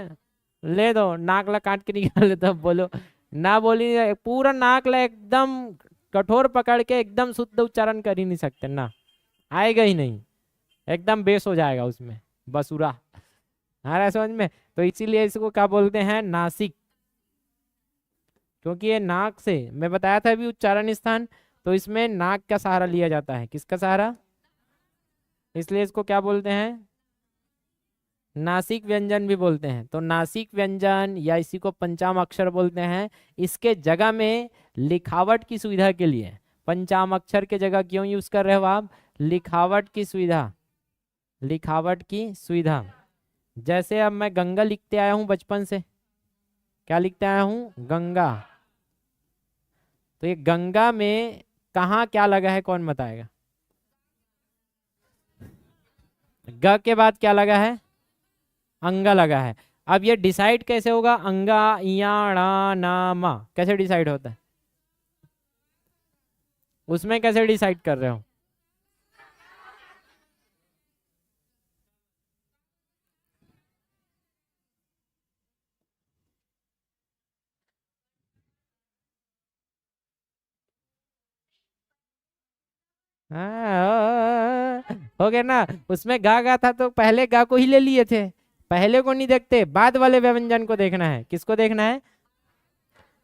ले दो नाक ला काट के निकाल ले, तब बोलो ना। बोली पूरा नाक ला एकदम कठोर पकड़ के एकदम शुद्ध उच्चारण कर ही नहीं सकते ना, आएगा ही नहीं, एकदम बेस हो जाएगा उसमें बसुरा। आ रहा है समझ में? तो इसीलिए इसको क्या बोलते हैं? नासिक। क्योंकि ये नाक से, मैं बताया था अभी उच्चारण स्थान, तो इसमें नाक का सहारा लिया जाता है। किसका सहारा? इसलिए इसको क्या बोलते हैं? नासिक व्यंजन भी बोलते हैं। तो नासिक व्यंजन या इसी को पंचम अक्षर बोलते हैं। इसके जगह में लिखावट की सुविधा के लिए, पंचम अक्षर के जगह क्यों यूज कर रहे हो आप? लिखावट की सुविधा, लिखावट की सुविधा। जैसे अब मैं गंगा लिखते आया हूं बचपन से, क्या लिखते आया हूं? गंगा। तो ये गंगा में कहाँ क्या लगा है, कौन बताएगा? ग के बाद क्या लगा है? अंगा लगा है। अब ये डिसाइड कैसे होगा? अंगा इया णा ना मा, कैसे डिसाइड होता है? उसमें कैसे डिसाइड कर रहे हो? हो गया ना? उसमें गा गा था तो पहले गा को ही ले लिए थे, पहले को नहीं देखते, बाद वाले व्यंजन को देखना है। किसको देखना है?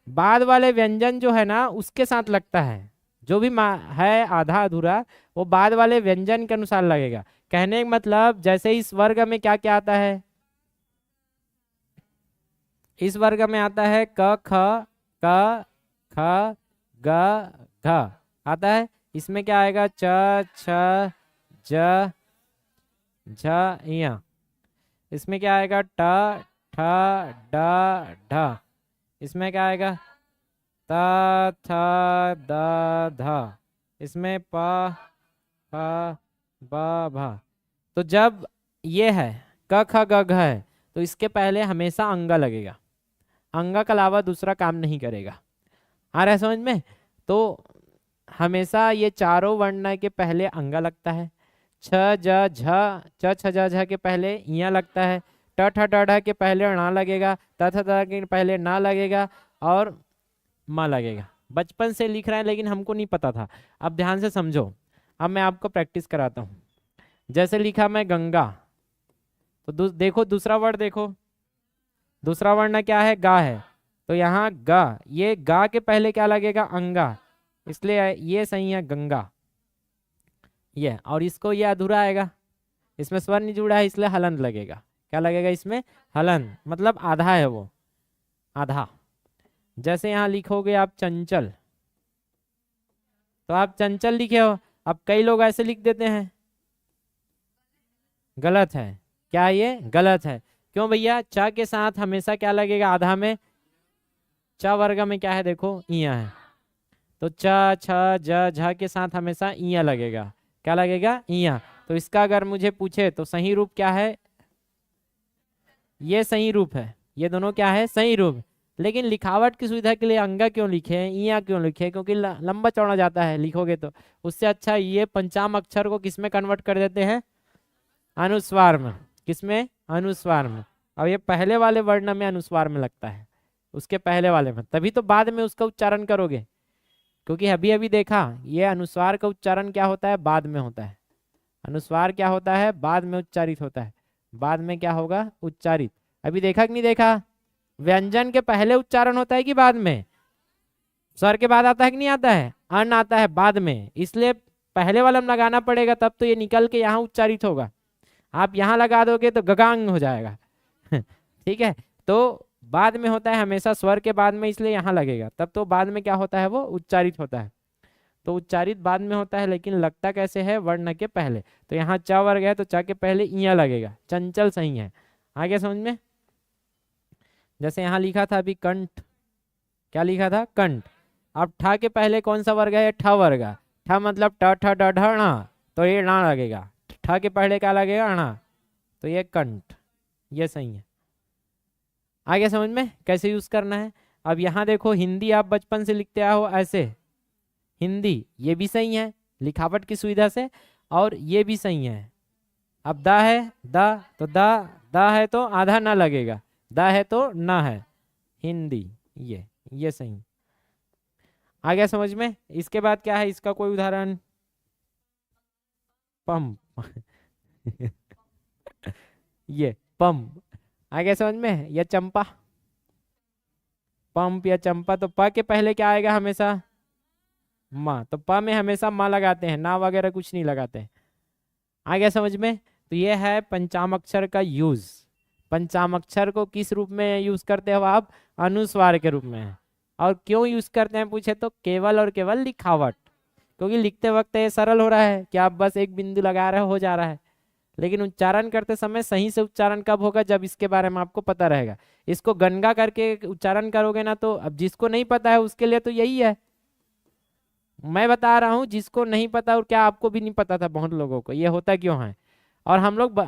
बाद वाले व्यंजन जो है ना उसके साथ लगता है। जो भी है आधा अधूरा, वो बाद वाले व्यंजन के अनुसार लगेगा। कहने का मतलब जैसे इस वर्ग में क्या क्या आता है? इस वर्ग में आता है क ख क ख ग घ आता है। इसमें क्या आएगा? च छ ज झ इया। इसमें क्या आएगा? ट ठ ड ढ। इसमें क्या आएगा? त थ द ध। इसमें प फ ब भ। तो जब ये है क ख ग घ है तो इसके पहले हमेशा अंगा लगेगा, अंगा के अलावा दूसरा काम नहीं करेगा। आ रहा है समझ में? तो हमेशा ये चारों वर्ण के पहले अंगा लगता है। छ ज झ, च छ ज झ के पहले इया लगता है। ट ठ ड ढ के पहले णा लगेगा, त थ द के पहले ना लगेगा और माँ लगेगा। बचपन से लिख रहे हैं लेकिन हमको नहीं पता था। अब ध्यान से समझो, अब मैं आपको प्रैक्टिस कराता हूँ। जैसे लिखा मैं गंगा, तो देखो दूसरा वर्ड देखो, दूसरा वर्ण क्या है? गा है। तो यहाँ गा, ये गा के पहले क्या लगेगा? अंगा, इसलिए ये सही है गंगा। ये और इसको ये अधूरा आएगा, इसमें स्वर नहीं जुड़ा है इसलिए हलंत लगेगा। क्या लगेगा इसमें? हलंत, मतलब आधा है वो, आधा। जैसे यहाँ लिखोगे आप चंचल, तो आप चंचल लिखे हो। अब कई लोग ऐसे लिख देते हैं, गलत है। क्या ये? गलत है, क्यों भैया? च के साथ हमेशा क्या लगेगा? आधा में च वर्ग में क्या है? देखो इया है, तो च छ ज झ के साथ हमेशा इया लगेगा। क्या लगेगा? इया। तो इसका अगर मुझे पूछे तो सही रूप क्या है? ये सही रूप है, ये दोनों क्या है? सही रूप। लेकिन लिखावट की सुविधा के लिए अंगा क्यों लिखे हैं, इया क्यों लिखे हैं? क्योंकि लंबा चौड़ा जाता है लिखोगे तो। उससे अच्छा ये पंचाम अक्षर को किसमें कन्वर्ट कर देते हैं? अनुस्वार में। किसमें? अनुस्वार में। अब ये पहले वाले वर्ण में अनुस्वार में लगता है, उसके पहले वाले में, तभी तो बाद में उसका उच्चारण करोगे। क्योंकि अभी अभी देखा, ये अनुस्वार का उच्चारण क्या होता है? बाद में होता है। अनुस्वार क्या होता है? बाद में उच्चारित होता है। बाद में क्या होगा? उच्चारित। अभी देखा कि नहीं देखा? व्यंजन के पहले उच्चारण होता है कि बाद में? स्वर के बाद आता है कि नहीं आता है? अन आता है बाद में, इसलिए पहले वाला में लगाना पड़ेगा, तब तो ये निकल के यहाँ उच्चारित होगा। आप यहाँ लगा दोगे तो गगांग हो जाएगा। ठीक है, तो बाद में होता है हमेशा स्वर के बाद में, इसलिए यहाँ लगेगा, तब तो बाद में क्या होता है? वो उच्चारित होता है। तो उच्चारित बाद में होता है, लेकिन लगता कैसे है? वर्ण के पहले। तो यहाँ च वर्ग है तो च के पहले इया लगेगा, चंचल सही है। आगे समझ में? जैसे यहाँ लिखा था अभी कंठ, क्या लिखा था? कंठ। अब ठ के पहले कौन सा वर्ग है? ठ वर्ग। ठ मतलब ट ठ ड ढ ण, तो ये ण लगेगा। ठ के पहले क्या लगेगा? ण, तो ये कंठ, ये सही है। आगे समझ में कैसे यूज करना है? अब यहाँ देखो, हिंदी आप बचपन से लिखते आए हो ऐसे, हिंदी ये भी सही है लिखावट की सुविधा से, और ये भी सही है। अब दा है, दा, तो दा है तो आधा ना लगेगा, दा है तो ना है, हिंदी, ये सही। आ गया समझ में? इसके बाद क्या है? इसका कोई उदाहरण? पंप। ये पंप। आ गया समझ में? या चंपा, पंप या चंपा। तो प के पहले क्या आएगा? हमेशा माँ। तो प में हमेशा माँ लगाते हैं, ना वगैरह कुछ नहीं लगाते हैं। आ गया समझ में? तो ये है पंचामक्षर का यूज। पंचामक्षर को किस रूप में यूज करते हो आप? अनुस्वार के रूप में। और क्यों यूज करते हैं पूछे तो केवल और केवल लिखावट, क्योंकि लिखते वक्त ये सरल हो रहा है कि आप बस एक बिंदु लगा रहे हो जा रहा है। लेकिन उच्चारण करते समय सही से उच्चारण कब होगा? जब इसके बारे में आपको पता रहेगा। इसको गनगा करके उच्चारण करोगे ना, तो अब जिसको नहीं पता है उसके लिए तो यही है, मैं बता रहा हूँ। जिसको नहीं पता, और क्या आपको भी नहीं पता था बहुत लोगों को, ये होता क्यों है? और हम लोग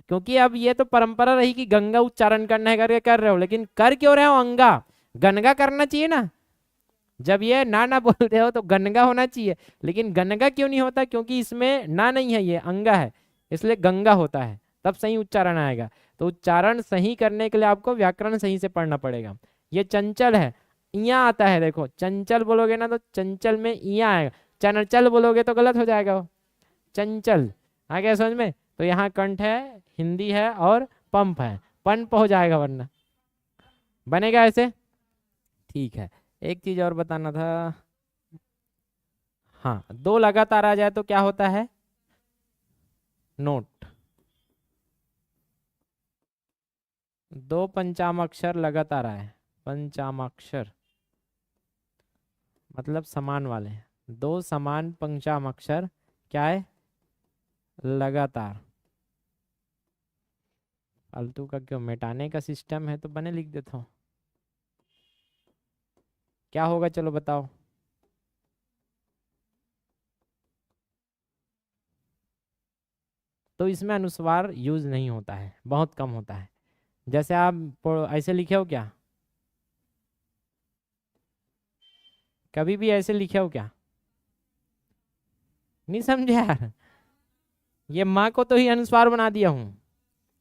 क्योंकि अब ये तो परंपरा रही कि गंगा उच्चारण करना है करके कर रहे हो, लेकिन कर क्यों रहे हो? अंगा, गनगा करना चाहिए ना। जब ये ना बोलते हो तो गनगा होना चाहिए, लेकिन गनगा क्यों नहीं होता? क्योंकि इसमें ना नहीं है, ये अंगा है, इसलिए गंगा होता है, तब सही उच्चारण आएगा। तो उच्चारण सही करने के लिए आपको व्याकरण सही से पढ़ना पड़ेगा। ये चंचल है, इया आता है, देखो चंचल बोलोगे ना तो चंचल में इया आएगा, चंचल बोलोगे तो गलत हो जाएगा वो, चंचल। आ गया समझ में? तो यहाँ कंठ है, हिंदी है, और पंप है, पंप हो जाएगा, वरना बनेगा ऐसे। ठीक है, एक चीज और बताना था। हाँ, दो लगातार आ जाए तो क्या होता है? नोट। दो पंचामक्षर लगातार आए, पंचामक्षर मतलब समान वाले, दो समान पंचामक्षर क्या है? लगातार। फालतू का क्यों? मिटाने का सिस्टम है तो बने लिख देता हूँ। क्या होगा? चलो बताओ। तो इसमें अनुस्वार यूज नहीं होता है, बहुत कम होता है। जैसे आप ऐसे लिखे हो क्या? कभी भी ऐसे लिखे हो क्या? नहीं समझे यार? ये माँ को तो ही अनुस्वार बना दिया हूँ,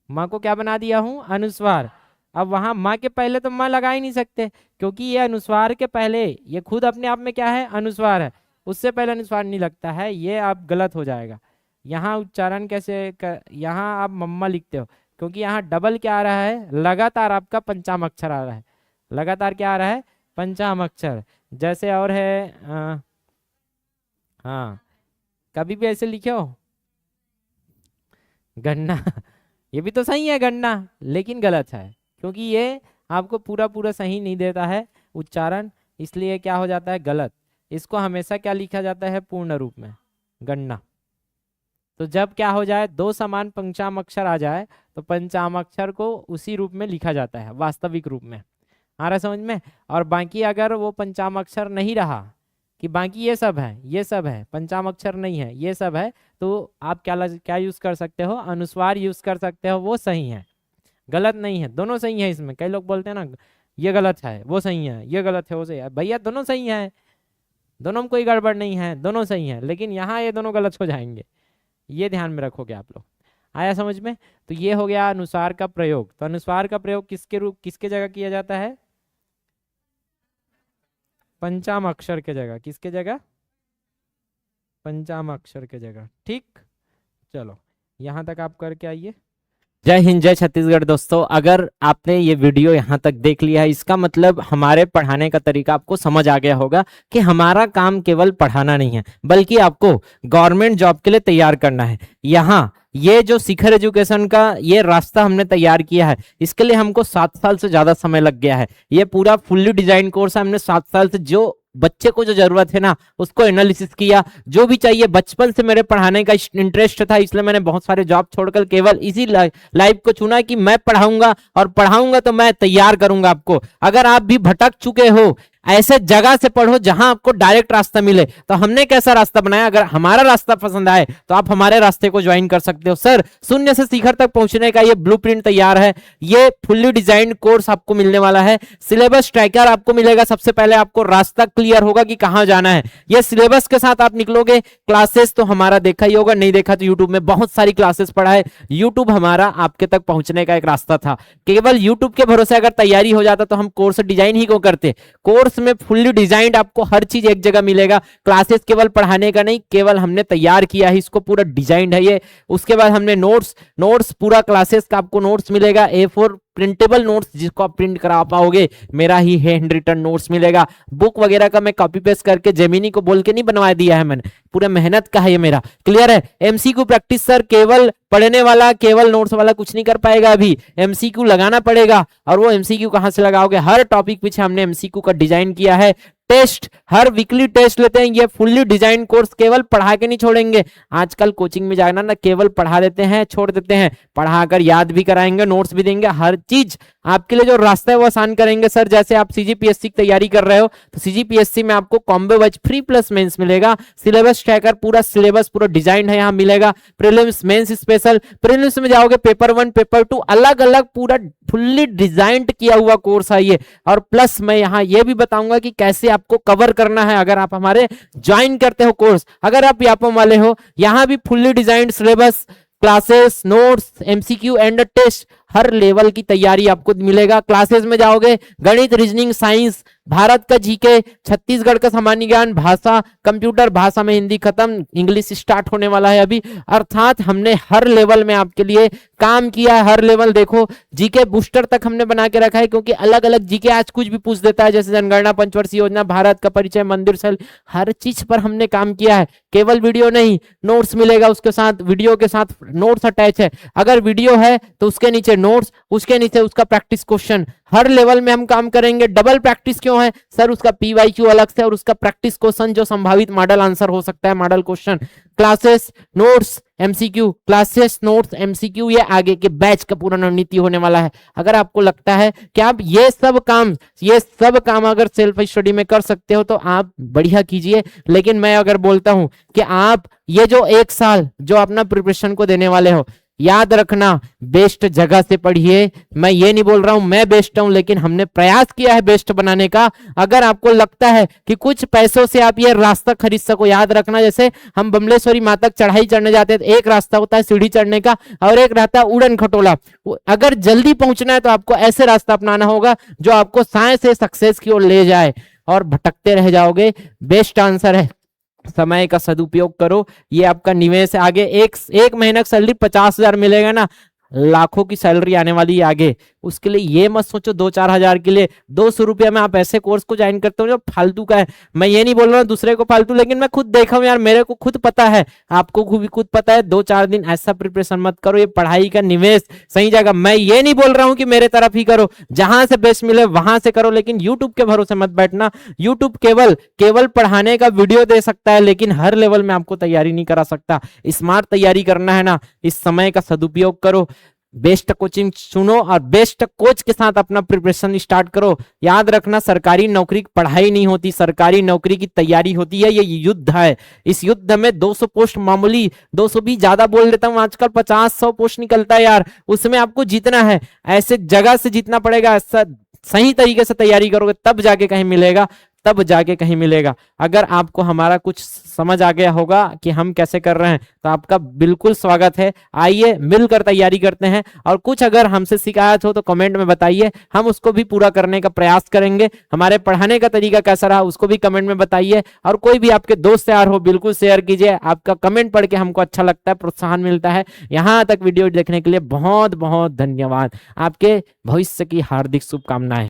माँ को क्या बना दिया हूँ? अनुस्वार। अब वहां माँ के पहले तो माँ लगा ही नहीं सकते, क्योंकि ये अनुस्वार के पहले, ये खुद अपने आप में क्या है? अनुस्वार है, उससे पहले अनुस्वार नहीं लगता है, ये आप गलत हो जाएगा। यहाँ उच्चारण कैसे यहाँ आप मम्मा लिखते हो, क्योंकि यहाँ डबल क्या आ रहा है? लगातार आपका पंचाम अक्षर आ रहा है, लगातार क्या आ रहा है? पंचाम अक्षर। जैसे और है हाँ, कभी भी ऐसे लिखे हो गन्ना। ये भी तो सही है गन्ना, लेकिन गलत है, क्योंकि ये आपको पूरा पूरा सही नहीं देता है उच्चारण, इसलिए क्या हो जाता है? गलत। इसको हमेशा क्या लिखा जाता है? पूर्ण रूप में, गन्ना। तो जब क्या हो जाए? दो समान पंचाम अक्षर आ जाए तो पंचमाक्षर को उसी रूप में लिखा जाता है, वास्तविक रूप में। आ रहा समझ में। और बाकी अगर वो पंचमाक्षर नहीं रहा कि बाकी ये सब है, ये सब है, पंचमाक्षर नहीं है, ये सब है, तो आप क्या यूज कर सकते हो, अनुस्वार यूज कर सकते हो, वो सही है, गलत नहीं है, दोनों सही है। इसमें कई लोग बोलते हैं ना ये गलत है वो सही है, ये गलत है वो सही है, भैया दोनों सही है, दोनों में कोई गड़बड़ नहीं है, दोनों सही है, लेकिन यहाँ ये दोनों गलत हो जाएंगे, ये ध्यान में रखोगे आप लोग। आया समझ में। तो ये हो गया अनुस्वार का प्रयोग। तो अनुस्वार का प्रयोग किसके जगह किया जाता है, पंचमाक्षर के जगह। किसके जगह, पंचमाक्षर के जगह। ठीक, चलो यहाँ तक आप करके आइए। जय हिंद, जय छत्तीसगढ़। दोस्तों, अगर आपने ये वीडियो यहाँ तक देख लिया है, इसका मतलब हमारे पढ़ाने का तरीका आपको समझ आ गया होगा कि हमारा काम केवल पढ़ाना नहीं है, बल्कि आपको गवर्नमेंट जॉब के लिए तैयार करना है। यहाँ ये जो शिखर एजुकेशन का ये रास्ता हमने तैयार किया है, इसके लिए हमको 7 साल से ज्यादा समय लग गया है। ये पूरा फुल्ली डिजाइन कोर्स है, हमने 7 साल से जो बच्चे को जो जरूरत है ना उसको एनालिसिस किया, जो भी चाहिए। बचपन से मेरे पढ़ाने का इंटरेस्ट था, इसलिए मैंने बहुत सारे जॉब छोड़कर केवल इसी लाइफ को चुना कि मैं पढ़ाऊंगा, और पढ़ाऊंगा तो मैं तैयार करूंगा आपको। अगर आप भी भटक चुके हो, ऐसे जगह से पढ़ो जहां आपको डायरेक्ट रास्ता मिले। तो हमने कैसा रास्ता बनाया, अगर हमारा रास्ता पसंद आए तो आप हमारे रास्ते को ज्वाइन कर सकते हो। सर, शून्य से शिखर तक पहुंचने का ये ब्लूप्रिंट तैयार है, ये फुल्ली डिजाइंड कोर्स आपको मिलने वाला है। सिलेबस ट्रैकर आपको मिलेगा, सबसे पहले आपको रास्ता क्लियर होगा कि कहां जाना है। ये सिलेबस के साथ आप निकलोगे। क्लासेस तो हमारा देखा ही होगा, नहीं देखा तो यूट्यूब में बहुत सारी क्लासेस पढ़ा है। यूट्यूब हमारा आपके तक पहुंचने का एक रास्ता था। केवल यूट्यूब के भरोसे अगर तैयारी हो जाता तो हम कोर्स डिजाइन ही क्यों करते। कोर्स में फुल्ली डिजाइंड आपको हर चीज एक जगह मिलेगा। क्लासेस केवल पढ़ाने का नहीं, केवल हमने तैयार किया है इसको, पूरा डिजाइंड है ये। उसके बाद हमने नोट्स पूरा क्लासेस का आपको नोट्स मिलेगा, A4 प्रिंटेबल नोट्स जिसको आप प्रिंट करा पाओगे, मेरा ही हैंड रिटन नोट्स मिलेगा। बुक वगैरह का मैं कॉपी पेस्ट करके जेमिनी को बोल के नहीं बनवा दिया है मैंने, पूरा मेहनत का है ये मेरा। क्लियर है। MCQ प्रैक्टिस सर केवल पढ़ने वाला, केवल नोट्स वाला कुछ नहीं कर पाएगा, अभी MCQ लगाना पड़ेगा। और वो MCQ कहां से लगाओगे, हर टॉपिक पीछे हमने MCQ का डिजाइन किया है। टेस्ट, हर वीकली टेस्ट लेते हैं। ये फुल्ली डिजाइन कोर्स केवल पढ़ा के नहीं छोड़ेंगे। आजकल कोचिंग में जाना ना, केवल पढ़ा देते हैं, छोड़ देते हैं। पढ़ाकर याद भी कराएंगे, नोट्स भी देंगे, हर चीज आपके लिए जो रास्ता है वो आसान करेंगे। सर, जैसे आप CGPSC की तैयारी कर रहे हो तो CGPSC में आपको combo batch free plus mains मिलेगा। सिलेबस ट्रैकर, पूरा सिलेबस पूरा डिजाइन है, यहाँ मिलेगा। Prelims, mains special. प्रीलिम्स में जाओगे पेपर 1 पेपर 2 अलग अलग पूरा फुल्ली डिजाइंड किया हुआ कोर्स है ये। और प्लस मैं यहाँ ये भी बताऊंगा कि कैसे आपको कवर करना है अगर आप हमारे ज्वाइन करते हो कोर्स। अगर आप यापम वाले हो, यहाँ भी fully designed syllabus, classes, notes, MCQ and test, हर लेवल की तैयारी आपको मिलेगा। क्लासेस में जाओगे, गणित, रीजनिंग, साइंस, भारत का जीके, छत्तीसगढ़ का सामान्य ज्ञान, भाषा, कंप्यूटर भाषा में हिंदी खत्म, इंग्लिश स्टार्ट होने वाला है अभी। अर्थात हमने हर लेवल में आपके लिए काम किया है। हर लेवल देखो, जीके बूस्टर तक हमने बना के रखा है, क्योंकि अलग अलग जीके आज कुछ भी पूछ देता है, जैसे जनगणना, पंचवर्षीय योजना, भारत का परिचय, मंदिर सेल, हर चीज पर हमने काम किया है। केवल वीडियो नहीं, नोट्स मिलेगा उसके साथ, वीडियो के साथ नोट्स अटैच है। अगर वीडियो है तो उसके नीचे नोट्स, उसके नीचे उसका प्रैक्टिस क्वेश्चन। हर लेवल में हम काम करेंगे। डबल प्रैक्टिस क्यों है सर, उसका PYQ अलग से और उसका प्रैक्टिस क्वेश्चन जो संभावित मॉडल आंसर हो सकता है, model question. Classes, notes, MCQ, classes, notes, MCQ, ये आगे के बैच का पूरा रणनीति होने वाला है। अगर आपको लगता है कि आप ये सब काम अगर सेल्फ स्टडी में कर सकते हो तो आप बढ़िया कीजिए। लेकिन मैं अगर बोलता हूं कि आप ये जो 1 साल जो अपना प्रिपरेशन को देने वाले हो, याद रखना बेस्ट जगह से पढ़िए। मैं ये नहीं बोल रहा हूं मैं बेस्ट हूं, लेकिन हमने प्रयास किया है बेस्ट बनाने का। अगर आपको लगता है कि कुछ पैसों से आप ये रास्ता खरीद सको, याद रखना जैसे हम बमलेश्वरी माँ तक चढ़ाई चढ़ने जाते हैं, एक रास्ता होता है सीढ़ी चढ़ने का और एक रहता है उड़न खटोला। अगर जल्दी पहुंचना है तो आपको ऐसे रास्ता अपनाना होगा जो आपको साइंस से सक्सेस की ओर ले जाए, और भटकते रह जाओगे। बेस्ट आंसर है समय का सदुपयोग करो, ये आपका निवेश है। आगे एक महीने की सैलरी 50,000 मिलेगा ना, लाखों की सैलरी आने वाली है आगे। उसके लिए ये मत सोचो 2-4 हजार के लिए 200 रुपया में आप ऐसे कोर्स को ज्वाइन करते हो जो फालतू का है। मैं ये नहीं बोल रहा हूँ दूसरे को फालतू, लेकिन मैं खुद देखा हूँ यार, मेरे को खुद पता है, आपको भी खुद पता है। 2-4 दिन ऐसा प्रिपरेशन मत करो, ये पढ़ाई का निवेश सही जगह। मैं ये नहीं बोल रहा हूँ कि मेरे तरफ ही करो, जहां से बेस्ट मिले वहां से करो, लेकिन यूट्यूब के भरोसे मत बैठना। यूट्यूब केवल पढ़ाने का वीडियो दे सकता है, लेकिन हर लेवल में आपको तैयारी नहीं करा सकता। स्मार्ट तैयारी करना है ना, इस समय का सदुपयोग करो। बेस्ट कोचिंग चुनो और बेस्ट कोच के साथ अपना प्रिपरेशन स्टार्ट करो। याद रखना, सरकारी नौकरी की पढ़ाई नहीं होती, सरकारी नौकरी की तैयारी होती है। ये युद्ध है, इस युद्ध में 200 पोस्ट मामूली, 200 भी ज्यादा बोल देता हूं, आजकल 50-100 पोस्ट निकलता है यार, उसमें आपको जीतना है। ऐसे जगह से जीतना पड़ेगा, सही तरीके से तैयारी करोगे तब जाके कहीं मिलेगा, तब जाके कहीं मिलेगा। अगर आपको हमारा कुछ समझ आ गया होगा कि हम कैसे कर रहे हैं तो आपका बिल्कुल स्वागत है, आइए मिलकर तैयारी करते हैं। और कुछ अगर हमसे शिकायत हो तो कमेंट में बताइए, हम उसको भी पूरा करने का प्रयास करेंगे। हमारे पढ़ाने का तरीका कैसा रहा उसको भी कमेंट में बताइए, और कोई भी आपके दोस्त यार हो बिल्कुल शेयर कीजिए। आपका कमेंट पढ़ के हमको अच्छा लगता है, प्रोत्साहन मिलता है। यहाँ तक वीडियो देखने के लिए बहुत बहुत धन्यवाद। आपके भविष्य की हार्दिक शुभकामनाएं।